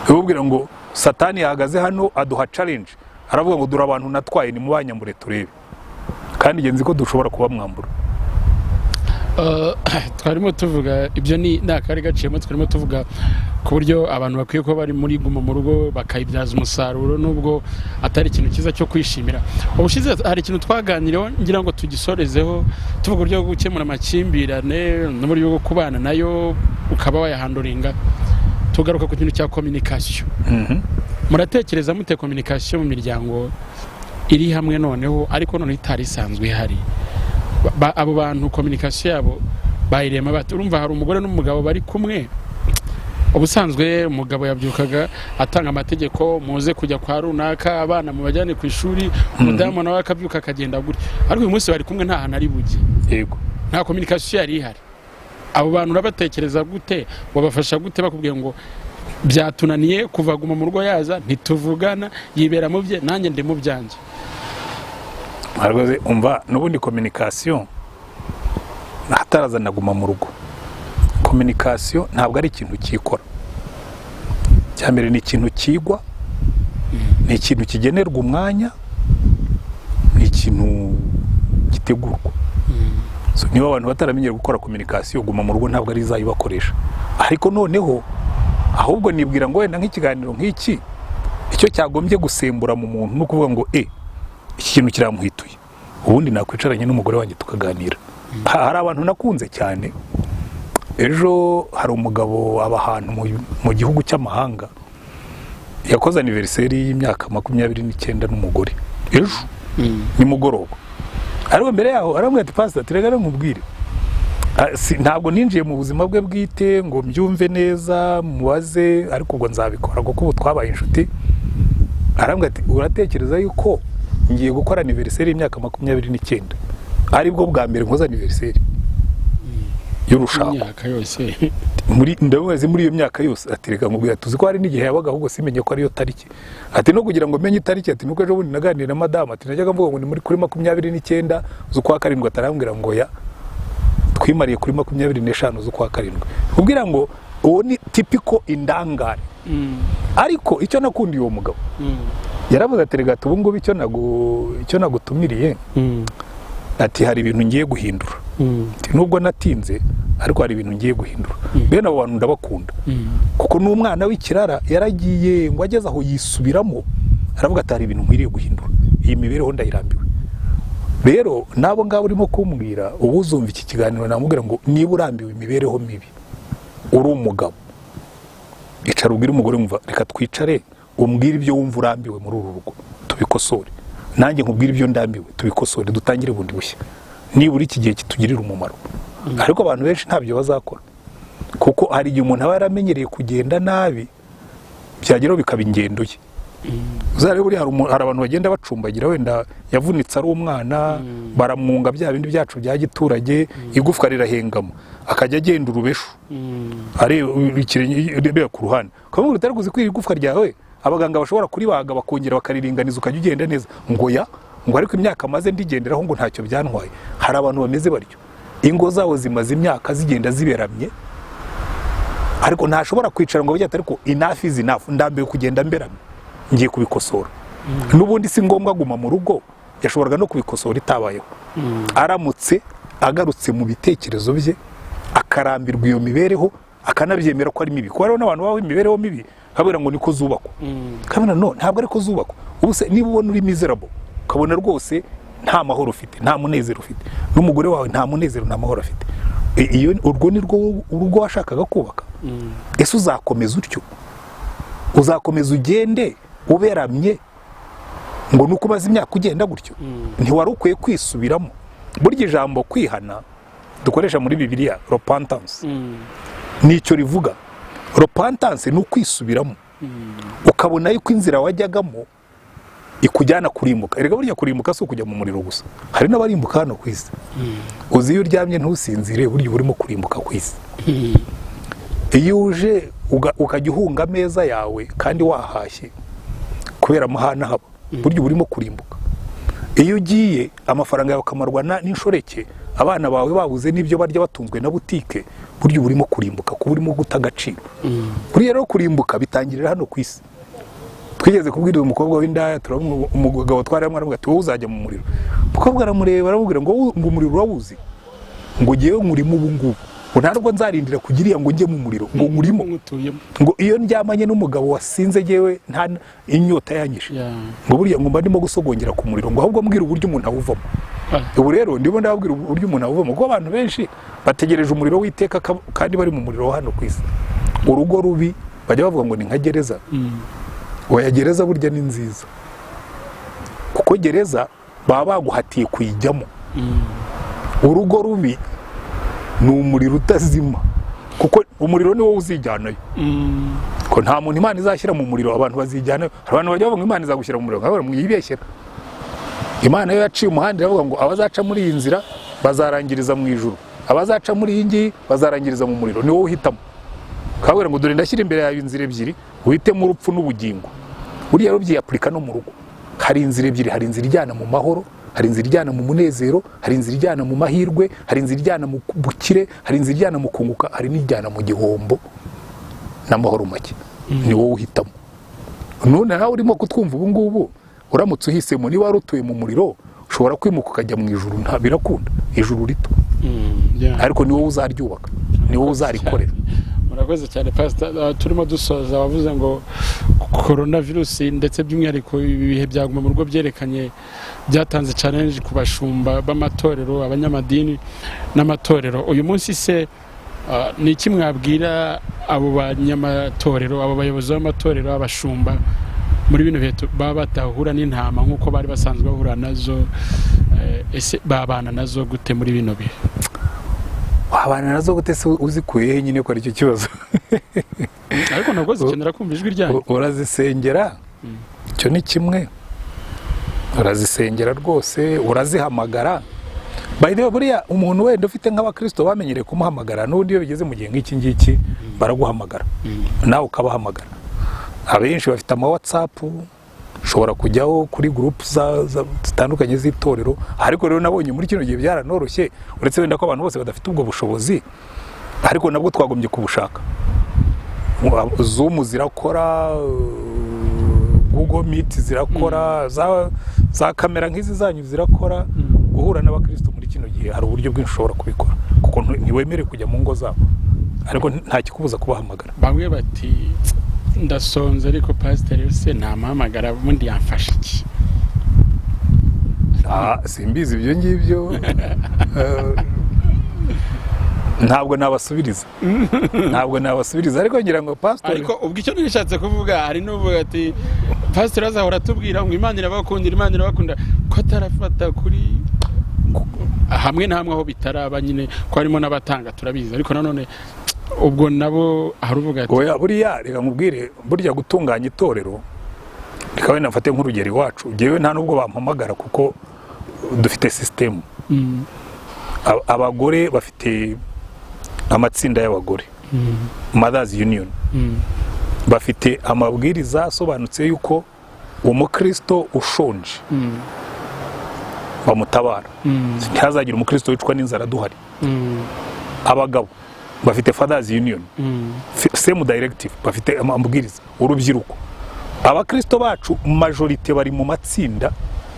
Ubwira ngo Satani yahagaze hano aduha challenge. Aravuga ngo dura abantu natwaye ni mubanyambure turebe. Kandi genzi ko dushobora kuba mwambura. Twarimo tuvuga ibyo ni nakari gaciyemo twarimo tuvuga ku buryo abantu bakwiye ko bari muri guma mu rugo bakayibyaza umusaruro nubwo atari ikintu cyiza cyo kwishimira. Ubushize hari ikintu twaganiriyeho ngira ngo tugisorezeho tuvuga uburyo bwo gukemura amakimbirane n'uburyo bwo kubana nayo ukaba wayahandoringa. Tugaruka ku kintu cya communication. Muratekereza mute communication mu miryango iri hamwe noneho ariko none itari isanzwe ihari? Abo bantu communication yabo bayirema bati urumva hari umugore n'umugabo bari kumwe, ubusanzwe umugabo yabyukaga atanga amategeko muze kujya kwa runaka abana mu bajyane ku ishuri, umudamu nawe akabyuka akagenda gutya, ariko uyu munsi bari kumwe nta hantu ari bugi. Yego, nta communication yari ihari. Abo bantu urabatekereza gute, wabafasha gute bakubwiye ngo byatunaniye kuva guma mu rugo yaza ntituvugana yibera mu bye nanjye ndi mu byanjye? Arwaze umva nubundi communication hatarazana guma mu rugo. Communication ntabwo ari ikintu cyikora. Cyambere ni ikintu kigwa, ni ikintu kigenerwa umwanya, ni ikintu gitegurwa. So niba abantu bataramenyera gukora communication guma mu rugo ntabwo ari izayibakoresha. Ariko noneho ahubwo nibwira ngo wenda nk'ikiganiro nk'iki icyo cyagombye gusembura mu muntu no kuvuga ngo iki kintu kiramuhituye, ubundi nakwicaranye n'umugore wanjye tukaganira. Hari abantu nakunze cyane. Ejo hari umugabo aba ahantu mu gihugu cy'amahanga yakoze anniversaire y'imyaka 29 n'umugore. Ejo ni mugoroba, ariko mbere yaho arambwira ati pastor tirega nkubwire, ntabwo ninjiye mu buzima bwe bwite ngo mbyumve neza mubaze, ariko ubwo nzabikora kuko ubu twabaye inshuti. Arambwira ati uratekereza yuko ngiye gukora anniversaire y'imyaka 29 aribwo bwa mbere nkoze anniversaire y'urushako muri ndabaze muri iyo myaka yose? Ati reka nkubwira tuzi ko hari n'igihe yabaga ahubwo simenye ko ariyo tariki. Ati no kugira ngo menye itariki, ati nuko ejo bundi naganira na madame, ati najyaga mvuga ngo ni muri kuri 29 z'ukwa karindwi, atarambwira ngo ya twimariye kuri 25 z'ukwa karindwi. Ubwira ngo uwo ni typical indangare. Ariko icyo nakundiye uwo mugabo yaravuze ati rega ubu ngubu icyo nagutumiriye, ati hari ibintu ngiye guhindura. Nubwo natinze ariko hari ibintu ngiye guhindura. Bene abo bantu ndabakunda kuko n'umwana w'ikirara yaragiye ngo ageze aho yisubiramo, aravuga ati hari ibintu nkwiriye guhindura, iyi mibereho ndayirambiwe. Rero nabo ngabo urimo kumbwira ubuzumva iki kiganiro namubwira ngo niba urambiwe imibereho mibi uri umugabo, icara ubwire umugore umva reka twicare umbwire ibyo wumva urambiwe muri uru rugo tubikosore, nanjye nkubwire ibyo ndambiwe tubikosore, dutangire bundi bushya nibura iki gihe kitugirira umumaro. Ariko abantu benshi ntabyo bazakora kuko hari igihe umuntu aba yaramenyereye kugenda nabi byageraho bikaba ingendo ye. Uzare buri hari abantu bagenda bacumbagira, wenda yavunitse ari umwana baramwunga bya bindi byacu bya giturage, igufwa rirahengama akajya agenda urubeshu ari ikirenge ku ruhande, kamwe utari kuzi kwira igufwa ryawe abaganga bashobora kuribaga bakongera bakariringaniza ukajya ugenda neza. Ngo ya ngo ariko imyaka maze ndigenderaho ngo ntacyo byantwaye. Hari abantu bameze baryo, ingo zawo zimaze imyaka zigenda ziberamye, ariko ntashobora kwicara ngo bijya ariko enough is enough, ndambiwe kugenda mberamye ngiye kubikosora. N'ubundi si ngombwa guma mu rugo, yashoboraga no kubikosora itabayeho. Aramutse agarutse mu bitekerezo bye akarambirwa iyo mibereho akanabyemera ko ari mibi. Kuko rero n'abantu baho imibereho mibi habera ngo niko zubakwa, kabona no ntabwo ariko zubakwa. Ubuse niba ubona uri miserable ukabona rwose nta mahoro ufite, nta munezero ufite, n'umugore wawe nta munezero nta mahoro afite, iyo urwo ni rwo urugo washakaga kubaka. Ese uzakomeza utyo? Uzakomeza ugende uberamye ngo nuko umaze imyaka ugenda gutyo? Ntiwari ukwiye kwisubiramo. Burya ijambo kwihana dukoresha muri Bibiliya repentance nicyo rivuga. Repentance ni ukwisubiramo ukabona yuko inzira wajyagamo ikujyana kurimbuka. Erega burya kurimbuka si ukujya mu muriro gusa, hari n'abarimbuka hano ku isi. Uzi iyo uryamye ntusinzire burya urimo kurimbuka ku isi. Iyo uje ukajya uhunga ameza yawe kandi wahashye kubera amahana haba, burya urimo kurimbuka. Iyo ugiye amafaranga yawe akamarwa n'inshoreke, abana bawe babuze n'ibyo barya batunzwe na butike, burya urimo kurimbuka kuba urimo guta agaciro. Burya rero kurimbuka bitangirira hano ku isi. Twigeze kubwira umukobwa w'indaya, umugabo twaramwe aravuga ati wowe uzajya mu muriro. Umukobwa aramureba aramubwira ngo umuriro urawuzi? Ngo ngewe nkurimo ubu ngubu ngo nta nubwo nzarindira kugiriya ngo njye mu muriro ngo ngurimo ngo iyo ndyamanye n'umugabo wasinze jewe nta inyota yanyishe ngo buriya ngo mba ndimo gusogongera ku muriro ngo ahubwo mbwira uburyo umuntu awuvamo. Ubu rero ndimo ndababwira uburyo umuntu awuvamo kuko abantu benshi bategereje umuriro w'iteka kandi bari mu muriro hano ku isi. Urugo rubi bajya bavuga ngo ni nka gereza. Oya, gereza burya ni nziza kuko gereza baba baguhatiye kuyijyamo. Urugo rubi ni umuriro utazima kuko umuriro ni wowe uzijyanayo. Ko nta muntu Imana izashyira mu muriro abantu bazijyanayo. Abantu bajya bavuga Imana izagushyira mu muriro nkabara mwibeshyera. Imana yo yaciye umuhanda iravuga ngo abazaca muri iyi nzira bazarangiriza mu ijuru, abazaca muri iyi ngiyi bazarangiriza mu muriro. Ni wowe uhitamo. Kabwira ngo dore ndashyira imbere yawe inzira ebyiri uhitemo urupfu n'ubugingo. Buriya rero byiyapurika no mu rugo. Hari inzira ebyiri, hari inzira ijyana mu mahoro, hari inzira ijyana mu munezero, hari inzira ijyana mu mahirwe, hari inzira ijyana mu bukire, hari inzira ijyana mu kunguka, hari n'ijyana mu gihombo n'amahoro make. Ni wowe uhitamo. None nawe urimo kutwumva ubu ngubu uramutse uhisemo niba warutuye mu muriro ushobora kwimuka ukajya mu ijuru. Nta birakunda ijuru rito, ariko ni wowe uzaryubaka, ni wowe uzarikorera. Murakoze cyane Pastor. Turimo dusoza wavuze ngo coronavirus ndetse by'umwihariko ibihe byaguma mu rugo byerekanye byatanze challenge ku bashumba b'amatorero, abanyamadini n'amatorero. Uyu munsi se ni iki mwabwira abo banyamatorero, abo bayobozi b'amatorero, abashumba muri bino bihe baba batahura n'intama nk'uko bari basanzwe bahura nazo? Ese babana nazo gute muri bino bihe? Wabana nazo gute se uzikuye nyine ko ari cyo kibazo? Ariko nabwo zikenera kumva ijwi ryanyu. Urazisengera, cyo ni kimwe. Urazisengera rwose, urazihamagara. By the way, buriya umuntu wenda ufite nk'abakristo bamenyereye kumuhamagara, n'undi iyo bigeze mu gihe nk'iki ngiki baraguhamagara, nawe ukabahamagara. Abenshi bafite ama WhatsApp, ushobora kujyaho kuri group zitandukanye z'itorero. Ariko rero nabonye muri kino gihe byaranoroshye, uretse wenda ko abantu bose badafite ubwo bushobozi, ariko nabwo twagombye kubushaka. Zoom zirakora, Google Meet zirakora, za kamera nk'izi zanyu zirakora. Guhura n'abakristo muri kino gihe hari uburyo bwinshi ushobora kubikora kuko ntiwemere kujya mu ngo zabo, ariko nta kikubuza kubahamagara. Bamwe bati ndasonze ariko pastor se ntamuhamagara, ubundi yamfasha iki? Simbizi ibyo ngibyo. Ntabwo nabasubiriza, ariko ngira ngo pastor, ariko ubwo icyo nishatse kuvuga hari n'uvuga ati pastor azahora atubwira ngo Imana irabakunda ko atarafata kuri hamwe na hamwe aho bitaraba nyine ko harimo n'abatanga turabizi, ariko nanone ubwo nabo haruvuga ati oya, buriya reka mubwire, burya gutunganya itorero reka wenda mfate nk'urugero iwacu. Jewe nta nubwo bampamagara kuko dufite system. Abagore bafite amatsinda y'abagore, Mothers Union, bafite amabwiriza asobanutse yuko umukristo ushonje bamutabara, ntihazagira umukristo wicwa n'inzara duhari. Abagabo bafite Fathers Union, same directive, bafite amabwiriza. Urubyiruko, abakristo bacu majorite bari mu matsinda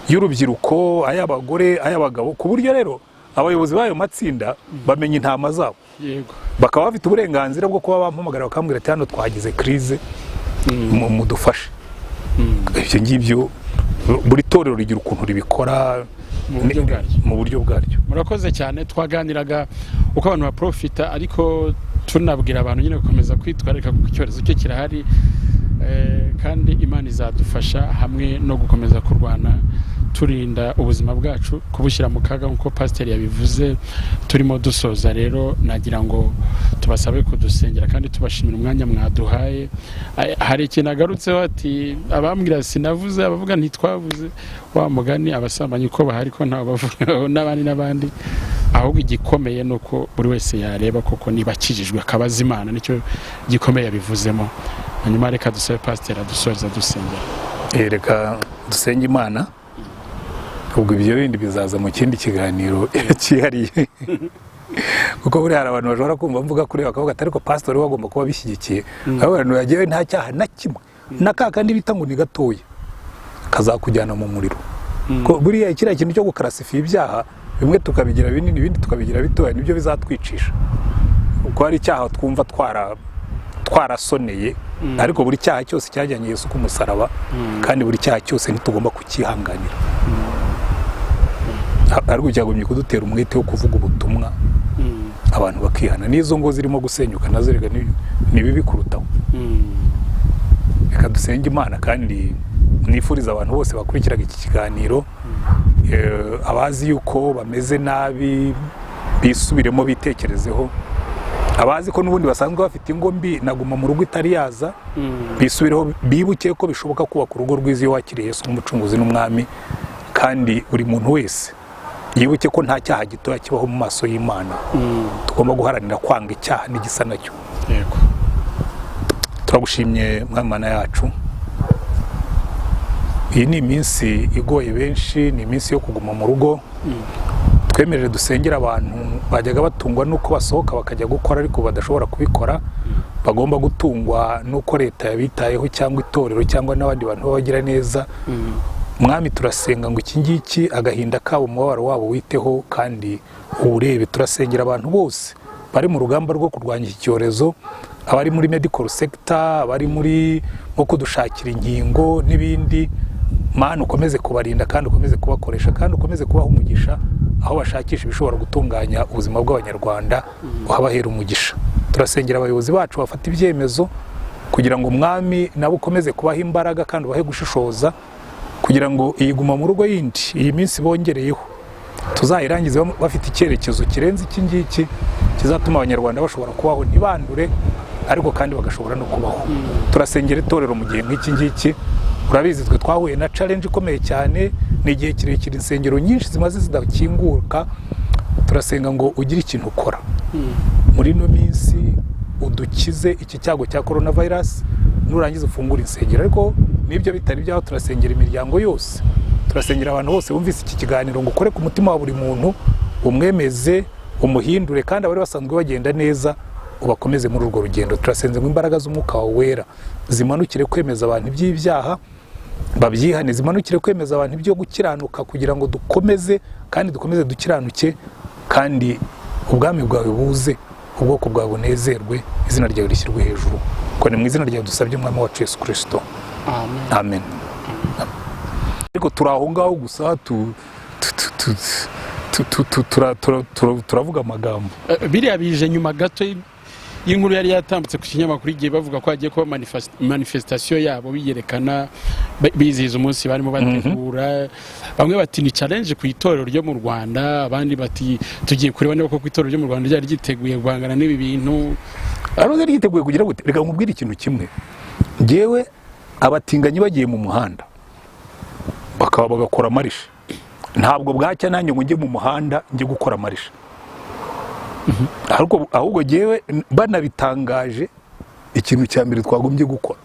y'urubyiruko, ay'abagore, ay'abagabo, ku buryo rero abayobozi b'ayo matsinda bamenya intama zabo. Yego, bakaba bafite uburenganzira bwo kuba bampamagara bakambwira ati hano twagize crise mudufashe. Ibyo ngibyo buri torero rigira ukuntu ribikora mu buryo bwaryo. Murakoze cyane. Twaganiraga uko abantu baprofita, ariko tunabwira abantu nyine gukomeza kwitwararika kuko icyorezo cyo kirahari, kandi Imana izadufasha hamwe no gukomeza kurwana turinda ubuzima bwacu kubushyira mu kaga nk'uko pastor yabivuze. Turimo dusoza rero nagira ngo tubasabe kudusengera kandi tubashimira umwanya mwaduhaye. Hari ikintu agarutseho ati abambwira sinavuze, abavuga ntitwavuze, wa mugani abasambanyi ko bahari ko nta bavuga n'abandi. Ahubwo igikomeye nuko buri wese yareba koko niba akijijwe akabaza Imana, nicyo gikomeye yabivuzemo. Hanyuma reka dusabe pastor adusoza dusengera. Reka dusenge Imana, ubwo ibyo bindi bizaza mu kindi kiganiro cyihariye. Kuko buri hari abantu bashobora kumva mvuga kuri bakavuga ati ariko pastor we agomba kuba bishyigikiye. Abantu yagiye nta cyaha na kimwe, nakakandi bita ngo ni gatoya kazakujyana mu muriro. Ko buriya kiriya kintu cyo gukarasifiya ibyaha, bimwe tukabigira binini, ibindi tukabigira bitoya, nibyo bizatwicisha. ko hari icyaha twumva twarasoneye ariko buri cyaha cyose cyajyanye Yesu ku musaraba kandi buri cyaha cyose ntitugomba kukihanganira ariko cyagomye kudutera umwete wo kuvuga ubutumwa abantu bakihana n'izo ngo zirimo gusenyuka nazo rega ni bibi kurutaho reka dusenge Imana kandi nifuriza abantu bose bakurikiraga iki kiganiro abazi yuko bameze nabi bisubiremo bitekerezeho abazi ko n'ubundi basanzwe bafite ingo mbi naguma mu rugo itari yaza bisubireho bibuke ko bishoboka kubaka urugo rwiza iyo wakiriye Yesu nk'umucunguzi n'umwami kandi buri muntu wese yibuke ko nta cyaha gitoya kibaho mu maso y'Imana tugomba guharanira kwanga icyaha n'igisa nacyo yego turagushimye Mana yacu iyi ni iminsi igoye benshi ni iminsi yo kuguma mu rugo twemerere dusengera abantu bajyaga batungwa nuko basohoka bakajya gukora ariko badashobora kubikora bagomba gutungwa nuko leta yabitayeho cyangwa itorero cyangwa n'abandi bantu babagira neza mwami turasenga ngo iki ngiki agahinda kabo umubabaro wabo witeho kandi urebe turasengera abantu bose bari mu rugamba rwo kurwanya iki cyorezo abari muri medical sector abari muri nko kudushakira inkingo n'ibindi Mana ukomeze kubarinda kandi ukomeze kubakoresha kandi ukomeze kubaha umugisha aho bashakisha ibishobora gutunganya ubuzima bw'abanyarwanda uhabahera umugisha turasengera abayobozi bacu bafata ibyemezo kugira ngo umwami nabo ukomeze kubaha imbaraga kandi ubahe gushishoza kugira ngo iyiguma mu rugo yindi iyi minsi bongereyeho tuzayirangize bafite icyerekezo kirenze iki ngiki kizatuma abanyarwanda bashobora kubaho ntibandure ariko kandi bagashobora no kubaho turasengera itorero mu gihe nk'iki ngiki urabizi twe twahuye na challenge ikomeye cyane ni igihe kirekire insengero nyinshi zimaze zidakinguka turasenga ngo ugire ikintu ukora muri no minsi udukize iki cyago cya coronavirus nurangiza ufungura insengero ariko nibyo bitari byaho turasengera imiryango yose turasengera abantu bose bumvise iki kiganiro ngo ukore ku mutima wa buri muntu umwemeze umuhindure kandi abari basanzwe bagenda neza ubakomeze muri urwo rugendo turasenze ngo imbaraga z'umwuka wawe wera zimanukire kwemeza abantu iby'ibyaha babyihane zimanukire kwemeza abantu ibyo gukiranuka kugira ngo dukomeze kandi dukomeze dukiranuke kandi ubwami bwawe buze ubwoko bwawe bunezerwe izina ryawe rishyirwe hejuru ko ni mu izina ryawe dusabye umwami wacu Yesu Kristo amen ariko turaho ngaho gusa turavuga amagambo biriya bije nyuma gato y'inkuru yari yatambutse ku kinyamakuru igihe bavuga ko hagiye kuba manifestation yabo biyerekana bizihiza umunsi barimo bategura bamwe bati ni challenge ku itorero ryo mu Rwanda abandi bati tugiye kureba niba ko ku itorero ryo mu Rwanda ryari ryiteguye guhangana n'ibi bintu aroze ryiteguye kugira gute reka nkubwire ikintu kimwe jewe abatinganyi bagiye mu muhanda bagakora marisha ntabwo bwacya nanjye ngo njye mu muhanda njye gukora marisha ahubwo jewe banabitangaje ikintu cya mbere twagombye gukora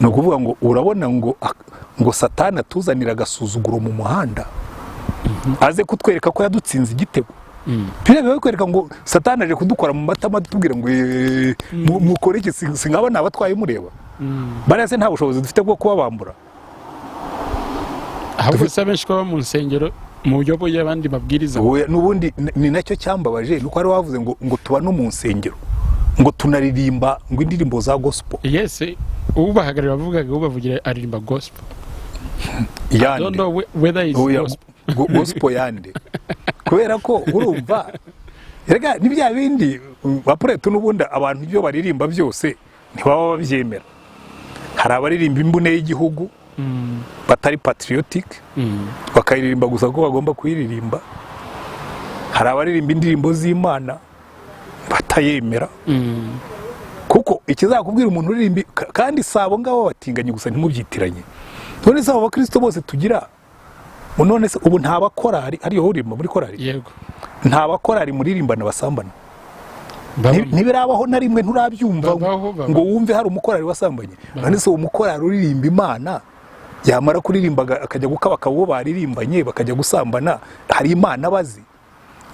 no kuvuga ngo urabona ngo Satani atuzanira agasuzuguro mu muhanda aze kutwereka ko yadutsinze igitego birebe kwereka ngo Satani aje kudukora mu matama tubwira ngo mukore iki singaba nabatwaye mureba barase nta bushobozi dufite bwo kubabambura ahubwo sabenshi ko mu nsengero mu buryo bw'abandi babwiriza n'ubundi ni nacyo cyambabaje nuko ari wavuze ngo tuba no mu nsengero ngo tunaririmba ngo indirimbo za gospel yes ubu bahagarira bavugaga bavugira aririmba gospel yande I don't know whether it's gospel yande kubera ko urumva rega ni bya bindi bapureto n'ubundi abantu ibyo baririmba byose ntibaba babyemera hari abaririmba imbune y'igihugu batari patriotic bakayiririmba gusa ko bagomba kuyiririmba hari abaririmba indirimbo z'Imana batayemera kuko ikizakubwira umuntu uririmba kandi sabo ngabo batinganye gusa ntimubyitiranye none se abakristo bose tugira none se ubu nta bakorari ariyo urimba muri korari yego nta bakorari muririmbana basambana ntibirabaho na rimwe nturabyumva ngo wumve hari umukorari wasambanye none se umukorari uririmba Imana yamara kuririmba akajya gukabaka bo baririmbanye bakajya gusambana hari Imana bazi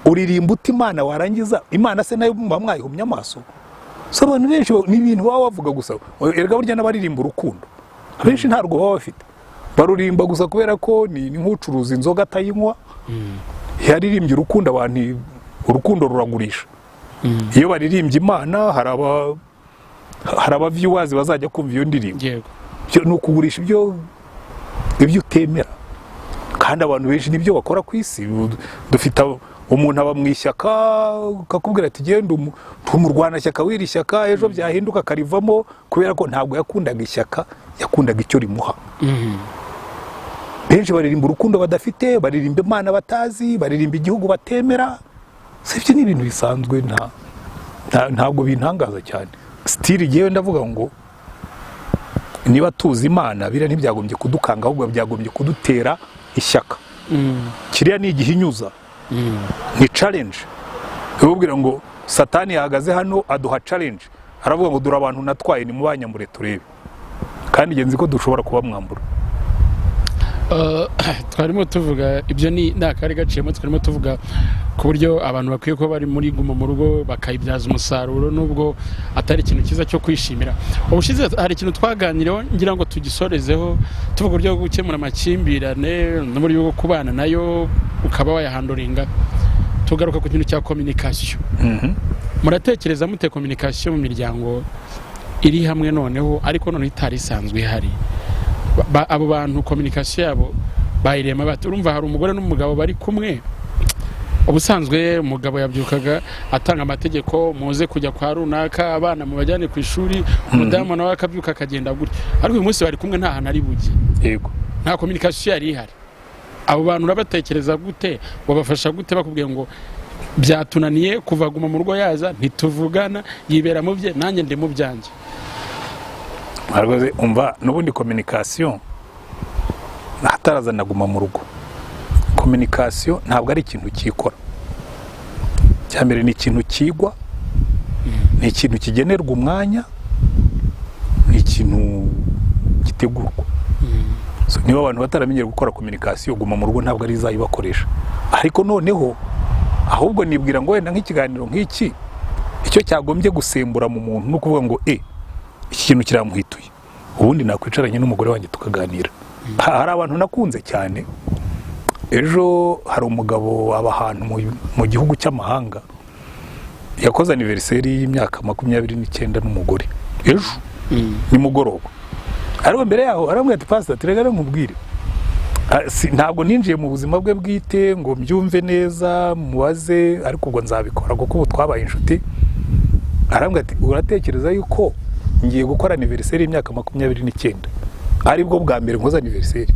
uririmba uti Imana warangiza Imana se nayo mwayihumye amaso so abantu benshi ni ibintu baba bavuga gusa erega burya n'abaririmba urukundo benshi ntarwo baba bafite barurimba gusa kubera ko ni nk'ucuruza inzoga atayinywa yaririmbye urukundo abantu urukundo ruragurisha iyo baririmbye Imana hari aba viewers bazajya kumva iyo ndirimbo. yego Ni ukugurisha ibyo utemera, kandi abantu benshi nibyo bakora ku isi. Dufite umuntu aba mu ishyaka akakubwira ati genda umurwanashyaka w'iri shyaka, ejo byahinduka akarivamo, kubera ko ntabwo yakundaga ishyaka, yakundaga icyo rimuha. Benshi baririmba urukundo badafite, baririmba Imana batazi, baririmba igihugu batemera. Ibyo ni ibintu bisanzwe, ntabwo bintangaza cyane. Stili yewe ndavuga ngo niba tuzi Imana, biriya ntibyagombye kudukanga, ahubwo byagombye kudutera ishyaka. Kiriya ni igihinyuza, ni challenge. Ubwira ngo Satani yahagaze hano aduha challenge, aravuga ngo dura abantu natwaye, ni mubanyambure turebe. Kandi ngenzi ko dushobora kuba mwambura. Twarimo tuvuga ibyo ni nakari gaciyemo, twarimo tuvuga ku buryo abantu bakwiye ko bari muri guma mu rugo bakayibyaza umusaruro, nubwo atari ikintu cyiza cyo kwishimira. Ubushize hari ikintu twaganiriyeho ngira ngo tugisorezeho, tuvuga uburyo bwo gukemura amakimbirane n'uburyo bwo kubana nayo ukaba wayahandoringa. Tugaruka ku kintu cya communication. Muratekereza mute communication mu miryango iri hamwe noneho, ariko none itari isanzwe ihari? Abo bantu communication yabo bayirema bati, urumva hari umugore n'umugabo bari kumwe, ubusanzwe umugabo yabyukaga atanga amategeko, muze kujya kwa runaka, abana mu bajyane ku ishuri, umudamu nawe akabyuka akagenda gutya. Ariko uyu munsi bari kumwe nta hantu ari bujye, yego, nta communication yari ihari. Abo bantu urabatekereza gute, wabafasha gute bakubwiye ngo byatunaniye kuva guma mu rugo yaza, ntituvugana, yibera mu bye, nanjye ndi mu byanjye? Marwaze umva, nubundi communication hatarazana guma mu rugo. Communication ntabwo ari ikintu cyikora. Cyambere ni ikintu kigwa, ni ikintu kigenerwa umwanya, ni ikintu gitegurwa. So niba abantu bataramenyera gukora communication, guma mu rugo ntabwo ari izayibakoresha. Ariko noneho ahubwo nibwira ngo wenda nk'ikiganiro nk'iki, icyo cyagombye gusembura mu muntu no kuvuga ngo iki kintu kiramuhituye, ubundi nakwicaranye n'umugore wanjye tukaganira. Hari abantu nakunze cyane. Ejo hari umugabo aba ahantu mu gihugu cy'amahanga, yakoze anniversaire y'imyaka 29 n'umugore. Ejo ni mugoroba, ariko mbere yaho arambwira ati pastor turega nkubwire, ntabwo ninjiye mu buzima bwe bwite ngo mbyumve neza mubaze, ariko ubwo nzabikora kuko ubu twabaye inshuti. Arambwira ati uratekereza yuko ngiye gukora anniversaire y'imyaka 29 aribwo bwa mbere nkoza anniversaire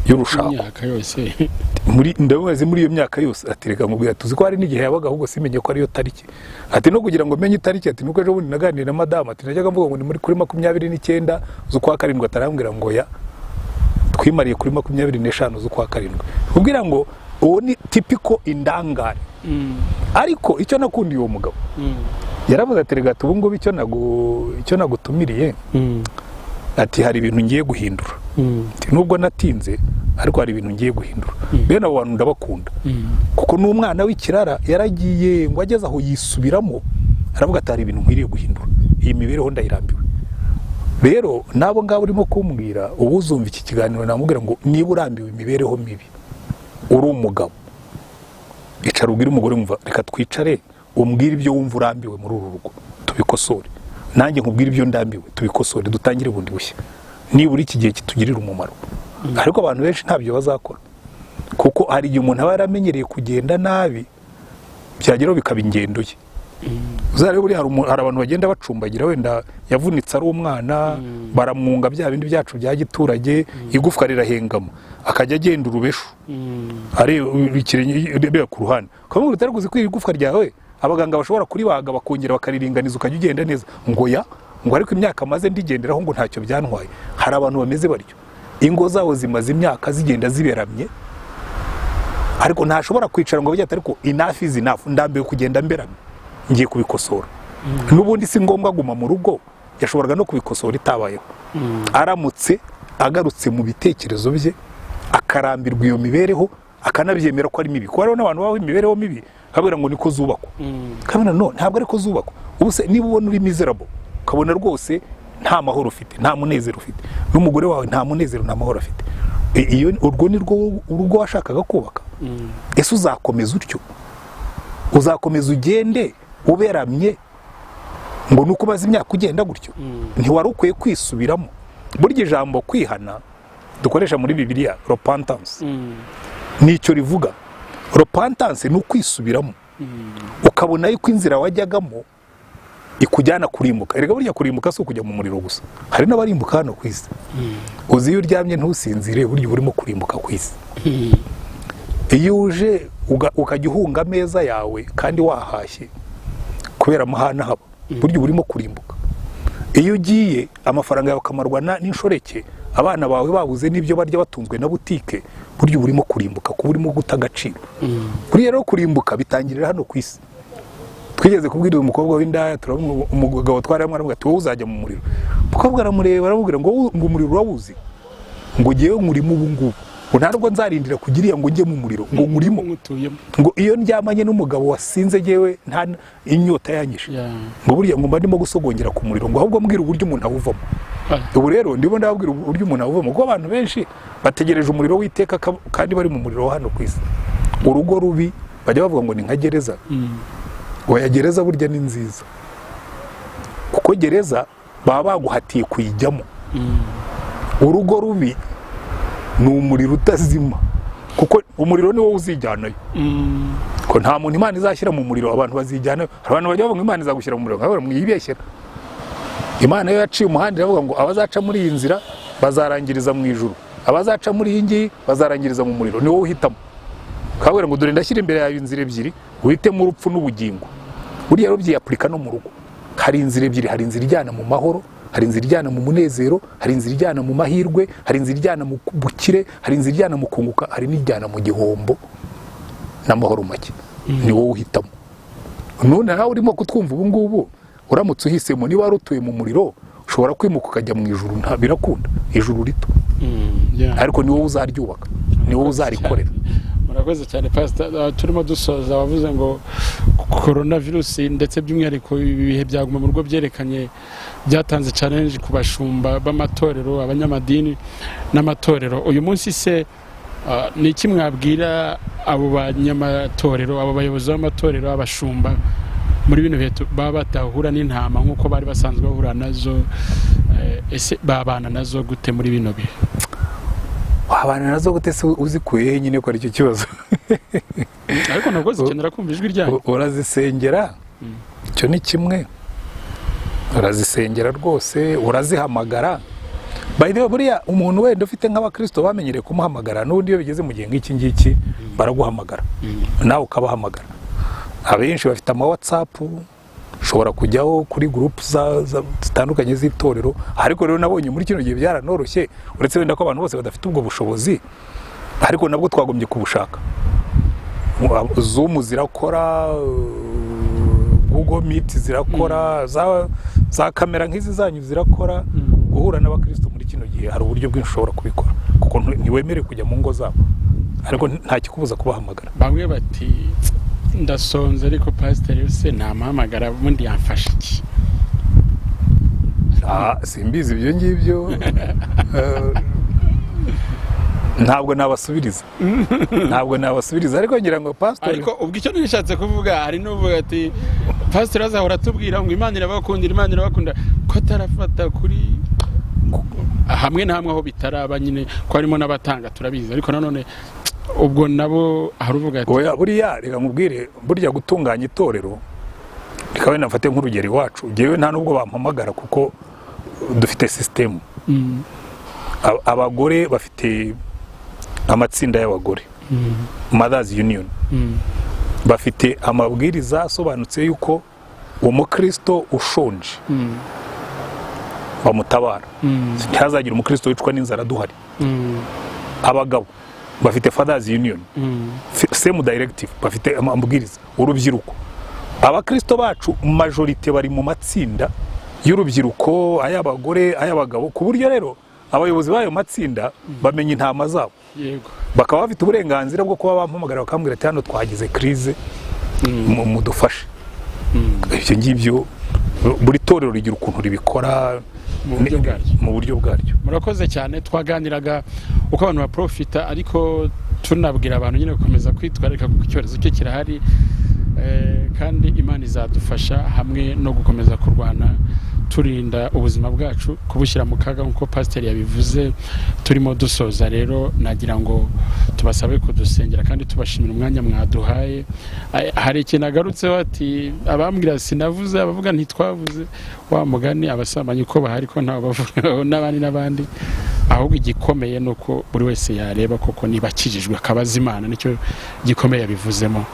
y'urushako ndabaze muri iyo myaka yose? Ati reka nkubwira, tuzi ko hari n'igihe yabaga ahubwo simenye ko ariyo tariki. Ati no kugira ngo menye itariki, ati nuko ejo bundi naganira na madame, ati najyaga mvuga ngo ni muri kuri 29 z'ukwa karindwi, atarambwira ngo ya twimariye kuri 25 z'ukwa karindwi. Ubwira ngo uwo ni typical indangare. Ariko icyo nakundiye uwo mugabo, yaravuze ati rega ubu ngubu icyo nagutumiriye, ati hari ibintu ngiye guhindura. Nubwo natinze ariko hari ibintu ngiye guhindura. Bene abo bantu ndabakunda, kuko n'umwana w'ikirara yaragiye ngo ageze aho yisubiramo, aravuga ati hari ibintu nkwiriye guhindura, iyi mibereho ndayirambiwe. Rero nabo ngabo urimo kumbwira, ubuzumva iki kiganiro namubwira ngo niba urambiwe imibereho mibi, uri umugabo, icara ubwire umugore umva reka twicare umbwire ibyo wumva urambiwe muri uru rugo tubikosore, nanjye nkubwire ibyo ndambiwe tubikosore, dutangire bundi bushya, nibura iki gihe kitugirira umumaro. Ariko abantu benshi ntabyo bazakora, kuko hari igihe umuntu aba yaramenyereye kugenda nabi, byageraho bikaba ingendo ye. Uzarebe buri hari abantu bagenda bacumbagira, wenda yavunitse ari umwana, baramwunga bya bindi byacu bya giturage, igufwa rirahengama, akajya agenda urubeshu, ari ikirenge ku ruhande. Kamwe utari kuzi ko igufwa ryawe abaganga bashobora kuribaga bakongera bakariringaniza ukajya ugenda neza, ngo ya ngo ariko imyaka maze ndigenderaho ngo ntacyo byantwaye. Hari abantu bameze baryo, ingo zawo zimaze imyaka zigenda ziberamye, ariko ntashobora kwicara ngo byata, ariko enough is enough, ndambiwe kugenda mberamye, ngiye kubikosora. N'ubundi si ngombwa guma mu rugo, yashoboraga no kubikosora itabayeho. Aramutse agarutse mu bitekerezo bye, akarambirwa iyo mibereho, akanabyemera ko ari mibi. Kuko hariho n'abantu baho imibereho mibi kabera ngo niko zubakwa, kabona no ntabwo ariko zubakwa. Ubuse niba ubona uri miserable, kabona rwose nta mahoro ufite, nta munezero ufite, n'umugore wawe nta munezero nta mahoro afite, iyo urwo ni rwo urugo washakaga kubaka. Ese uzakomeza utyo? uzakomeza ugende uberamye ngo nuko umaze imyaka ugenda gutyo ntiwari ukwiye kwisubiramo. Burya ijambo kwihana dukoresha muri Bibiliya repentance nicyo rivuga. Repentance ni ukwisubiramo ukabona yuko inzira wajyagamo ikujyana kurimbuka. Erega burya kurimbuka si ukujya mu muriro gusa, hari n'abarimbuka hano ku isi. Uzi iyo uryamye ntusinzire burya urimo kurimbuka ku isi. Iyo uje ukajya uhunga ameza yawe kandi wahashye kubera amahane haba burya urimo kurimbuka. Iyo ugiye amafaranga yawe akamarwa n'inshoreke, abana bawe babuze n'ibyo barya batunzwe na butike, burya urimo kurimbuka kuba urimo guta agaciro. Burya rero kurimbuka bitangirira hano ku isi. Twigeze kubwira umukobwa w'indaya, umugabo twaramwe aramubwira ati wowe uzajya mu muriro. Umukobwa aramureba aramubwira ngo umuriro urawuzi, ngo ngewe nkurimo ubu ngubu, ngo ntabwo nzarindira kugiriya ngo njye mu muriro, ngo nkurimo, ngo iyo ndyamanye n'umugabo wasinze ngewe nta inyota yanyishe, ngo burya ngo mba ndimo gusogongera ku muriro, ngo ahubwo mbwira uburyo umuntu awuvamo. Ubu rero ndimo ndababwira uburyo umuntu awuvamo, kuko abantu benshi bategereje umuriro w'iteka kandi bari mu muriro hano ku isi. Urugo rubi bajya bavuga ngo ni nka gereza. Oya, gereza burya ni nziza, kuko gereza baba baguhatiye kuyijyamo. Urugo rubi ni umuriro utazima, kuko umuriro ni wowe uzijyanayo. Ko nta muntu Imana izashyira mu muriro abantu bazijyanayo. Abantu bajya bavuga Imana izagushyira mu muriro, nkabura mwibeshyera. Imana yo yaciye umuhanda iravuga ngo abazaca muri iyi nzira bazarangiriza mu ijuru, abazaca muri iyi ngiyi bazarangiriza mu muriro. Ni wowe uhitamo. Kabwira ngo dore ndashyira imbere yawe inzira ebyiri, uhitemo urupfu n'ubugingo. Buriya rero byiyapurika no mu rugo. Hari inzira ebyiri, hari inzira ijyana mu mahoro, hari inzira ijyana mu munezero, hari inzira ijyana mu mahirwe, hari inzira ijyana mu bukire, hari inzira ijyana mu kunguka, hari n'ijyana mu gihombo n'amahoro make. Ni wowe uhitamo. None nawe urimo kutwumva ubu ngubu, uramutse uhisemo, niba wari utuye mu muriro ushobora kwimuka ukajya mu ijuru, nta birakunda, ijuru rito. Ariko ni wowe uzaryubaka, ni wowe uzarikorera. Murakoze cyane Pastor. Turimo dusoza, wavuze ngo coronavirus ndetse by'umwihariko ibihe byaguma mu rugo byerekanye byatanze challenge ku bashumba b'amatorero, abanyamadini n'amatorero. Uyu munsi se ni iki mwabwira abo banyamatorero, abo bayobozi b'amatorero, abashumba muri bino bihe baba batahura n'intama nk'uko bari basanzwe bahura nazo? Ese babana nazo gute muri bino bihe? Wabana nazo gute se uzikuye nyine ko ari cyo kibazo? Ariko ntabwo zikenera kumva ijwi ryanyu. Urazisengera, icyo ni kimwe. Urazisengera rwose, urazihamagara. By the way, buriya umuntu wenda ufite nk'abakristo bamenyereye kumuhamagara, n'undi iyo bigeze mu gihe nk'iki ngiki baraguhamagara, nawe ukabahamagara. Abenshi bafite ama WhatsApp, ushobora kujyaho kuri group zitandukanye z'itorero. Ariko rero nabonye muri kino gihe byaranoroshye, uretse wenda ko abantu bose badafite ubwo bushobozi, ariko nabwo twagombye kubushaka. Zoom zirakora, Google Meet zirakora, za kamera nk'izi zanyu zirakora. Guhura n'abakristo muri kino gihe hari uburyo bwinshi ushobora kubikora, kuko ntiwemerewe kujya mu ngo zabo, ariko nta kikubuza kubahamagara. Bamwe bati ndasonze, ariko pasiteri se ntamuhamagara, ubundi yamfasha iki? Simbizi ibyo ngibyo. Ntabwo nabasubiriza, ariko ngira ngo pastor, ariko ubwo icyo nishatse kuvuga, hari n'uvuga ati pastor azahora atubwira ngo Imana irabakunda, ko atarafata kuri hamwe na hamwe aho bitaraba, nyine ko harimo n'abatanga turabizi, ariko nanone ubwo nabo haruvuga ati oya, buriya reka mubwire, burya gutunganya itorero, reka wenda mfate nk'urugero iwacu, ngewe nta nubwo bampamagara kuko dufite system. Abagore bafite amatsinda y'abagore, Mothers Union, bafite amabwiriza asobanutse yuko umukristo ushonje bamutabara, ntihazagira umukristo wicwa n'inzara duhari. Abagabo bafite Fathers Union, same directive, bafite amabwiriza. Urubyiruko, abakristo bacu majorite bari mu matsinda y'urubyiruko, ay'abagore, ay'abagabo, ku buryo rero abayobozi b'ayo matsinda bamenya intama zabo. Yego. Bakaba bafite uburenganzira bwo kuba bampamagara bakambwira ati hano twagize crise, mudufashe. Ibyo ngibyo buri torero rigira ukuntu ribikora mu buryo bwaryo. Murakoze cyane. Twaganiraga uko abantu baprofita, ariko tunabwira abantu nyine gukomeza kwitwararika kuko icyorezo cyo kirahari. kandi Imana izadufasha hamwe no gukomeza kurwana turinda ubuzima bwacu kubushyira mu kaga nkuko pasiteri yabivuze. Turimo dusoza rero nagira ngo tubasabe kudusengera kandi tubashimira umwanya mwaduhaye. Hari ikintu agarutseho ati abambwira sinavuze abavuga ntitwavuze, wa mugani abasambanyi ko bahari ko ntawe bavuga n'abandi ahubwo igikomeye nuko buri wese yareba koko niba akijijwe akabaza Imana, nicyo gikomeye yabivuzemo.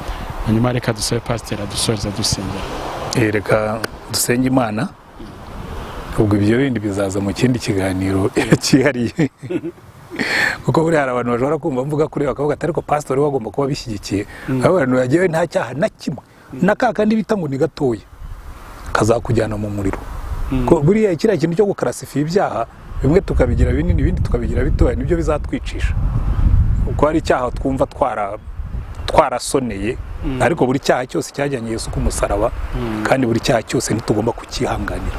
Hanyuma reka dusabe pasiteri adusoreza dusengera. Reka dusenge Imana, ubwo ibyo bindi bizaza mu kindi kiganiro cyihariye kuko buri hari abantu bashobora kumva mvuga kuri bakavuga ati ariko pastor wagomba kuba bishyigikiye. Abantu yagiye nta cyaha na kimwe nakakandi bita ngo ni gatoya kazakujyana mu muriro. Ko buriya kiriya kintu cyo gukarasifiya ibyaha bimwe tukabigira binini ibindi tukabigira bitoya nibyo bizatwicisha. Uko hari icyaha twumva twarasoneye ariko buri cyaha cyose cyajyanye Yesu ku musaraba kandi buri cyaha cyose ntitugomba kukihanganira.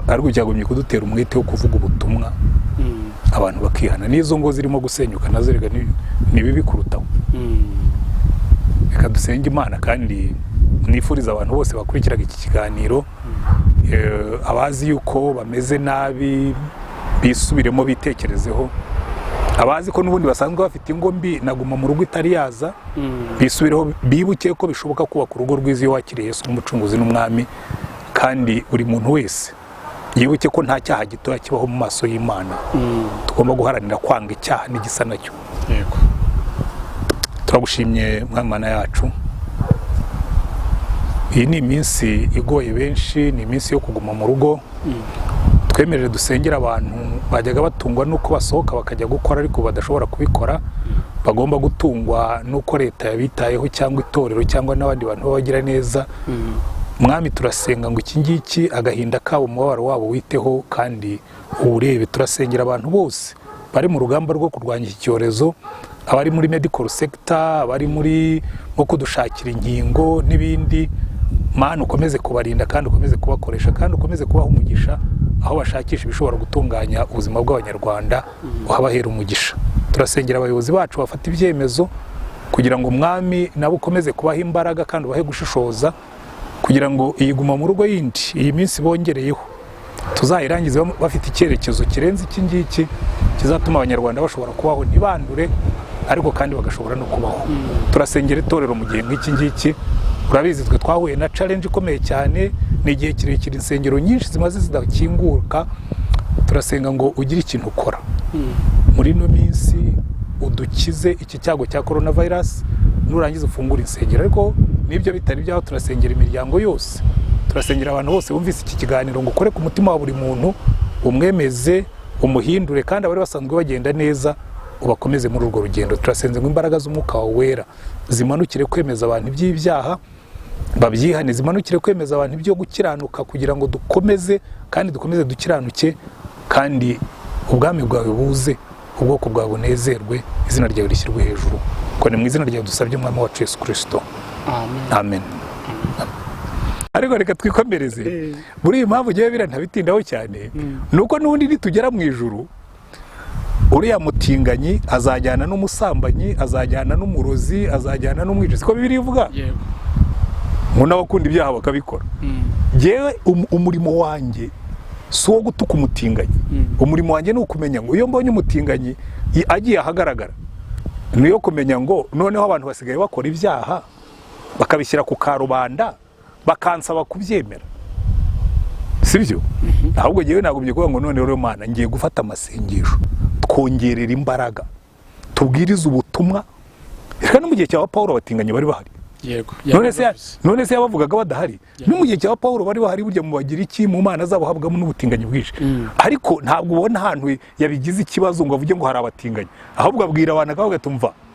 Ariko cyagomye kudutera umwete wo kuvuga ubutumwa abantu bakihana, n'izo ngo zirimo gusenyuka nazo rega ni bibi kurutaho. Reka dusenge Imana kandi nifuriza abantu bose bakurikiraga iki kiganiro abazi yuko bameze nabi bisubiremo bitekerezeho, abazi ko n'ubundi basanzwe bafite ingo mbi naguma mu rugo itari yaza bisubireho, bibuke ko bishoboka kubaka urugo rwiza iyo wakiriye Yesu nk'umucunguzi n'umwami. Kandi buri muntu wese yibuke ko nta cyaha gitoya kibaho mu maso y'Imana, tugomba guharanira kwanga icyaha n'igisa nacyo. Yego, turagushimye Mana yacu. Iyi ni iminsi igoye benshi, ni iminsi yo kuguma mu rugo. Twemereje dusengera abantu bajyaga batungwa nuko basohoka bakajya gukora ariko badashobora kubikora, bagomba gutungwa nuko leta yabitayeho cyangwa itorero cyangwa n'abandi bantu babagira neza. Mwami turasenga ngo iki ngiki agahinda kabo umubabaro wabo witeho kandi urebe. Turasengera abantu bose bari mu rugamba rwo kurwanya iki cyorezo, abari muri medical sector, abari muri nko kudushakira inkingo n'ibindi. Mana ukomeze kubarinda kandi ukomeze kubakoresha kandi ukomeze kubaha umugisha aho bashakisha ibishobora gutunganya ubuzima bw'abanyarwanda, uhabahera umugisha. Turasengera abayobozi bacu bafata ibyemezo kugira ngo Mwami nabo ukomeze kubaha imbaraga kandi ubahe gushishoza kugira ngo iyiguma mu rugo yindi iyi minsi bongereyeho tuzayirangize bafite icyerekezo kirenze iki ngiki kizatuma abanyarwanda bashobora kubaho ntibandure ariko kandi bagashobora no kubaho. Turasengera itorero mu gihe nk'iki ngiki, urabizi twe twahuye na challenge ikomeye cyane, ni igihe kirekire insengero nyinshi zimaze zidakinguka. Turasenga ngo ugire ikintu ukora muri ino minsi, udukize iki cyago cya coronavirus, nurangiza ufungura insengero. Ariko nibyo bitari byaho, turasengera imiryango yose, turasengera abantu bose bumvise iki kiganiro ngo ukore ku mutima wa buri muntu, umwemeze, umuhindure kandi abari basanzwe bagenda neza ubakomeze muri urwo rugendo. Turasenze ngo imbaraga z'umwuka wawe wera zimanukire kwemeza abantu iby'ibyaha babyihane, zimanukire kwemeza abantu ibyo gukiranuka kugira ngo dukomeze kandi dukomeze dukiranuke kandi ubwami bwawe buze, ubwoko bwawe bunezerwe, izina ryawe rishyirwe hejuru. Ko ni mu izina ryawe dusabye Umwami wacu Yesu Kristo, amen. Ariko reka twikomereze muri iyi mpamvu ugiye birantabitindaho cyane, nuko n'ubundi nitugera mu ijuru uriya mutinganyi azajyana n'umusambanyi, azajyana n'umurozi, azajyana n'umwicanyi. Siko Bibiliya ivuga? Yego. Ngo n'abakunda ibyaha bakabikora. Jewe umurimo wanjye si uwo gutuka umutinganyi. Umurimo wanjye ni ukumenya ngo iyo mbonye umutinganyi agiye ahagaragara, niyo kumenya ngo noneho abantu basigaye bakora ibyaha bakabishyira ku karubanda bakansaba kubyemera, sibyo? Ahubwo jewe nagumye kuvuga ngo none rero Mana ngiye gufata amasengesho, twongerera imbaraga, tubwiriza ubutumwa. Reka no mu gihe cya Paulo abatinganyi bari bahari. Yego. None se yabavugaga badahari? No mu gihe cya Paulo bari bahari, burya mu bagira iki mu Mana zabo habwamo n'ubutinganyi bwinshi. Ariko ntabwo ubona ahantu yabigize ikibazo ngo avuge ngo hari abatinganyi, ahubwo abwira abantu akavuga tumva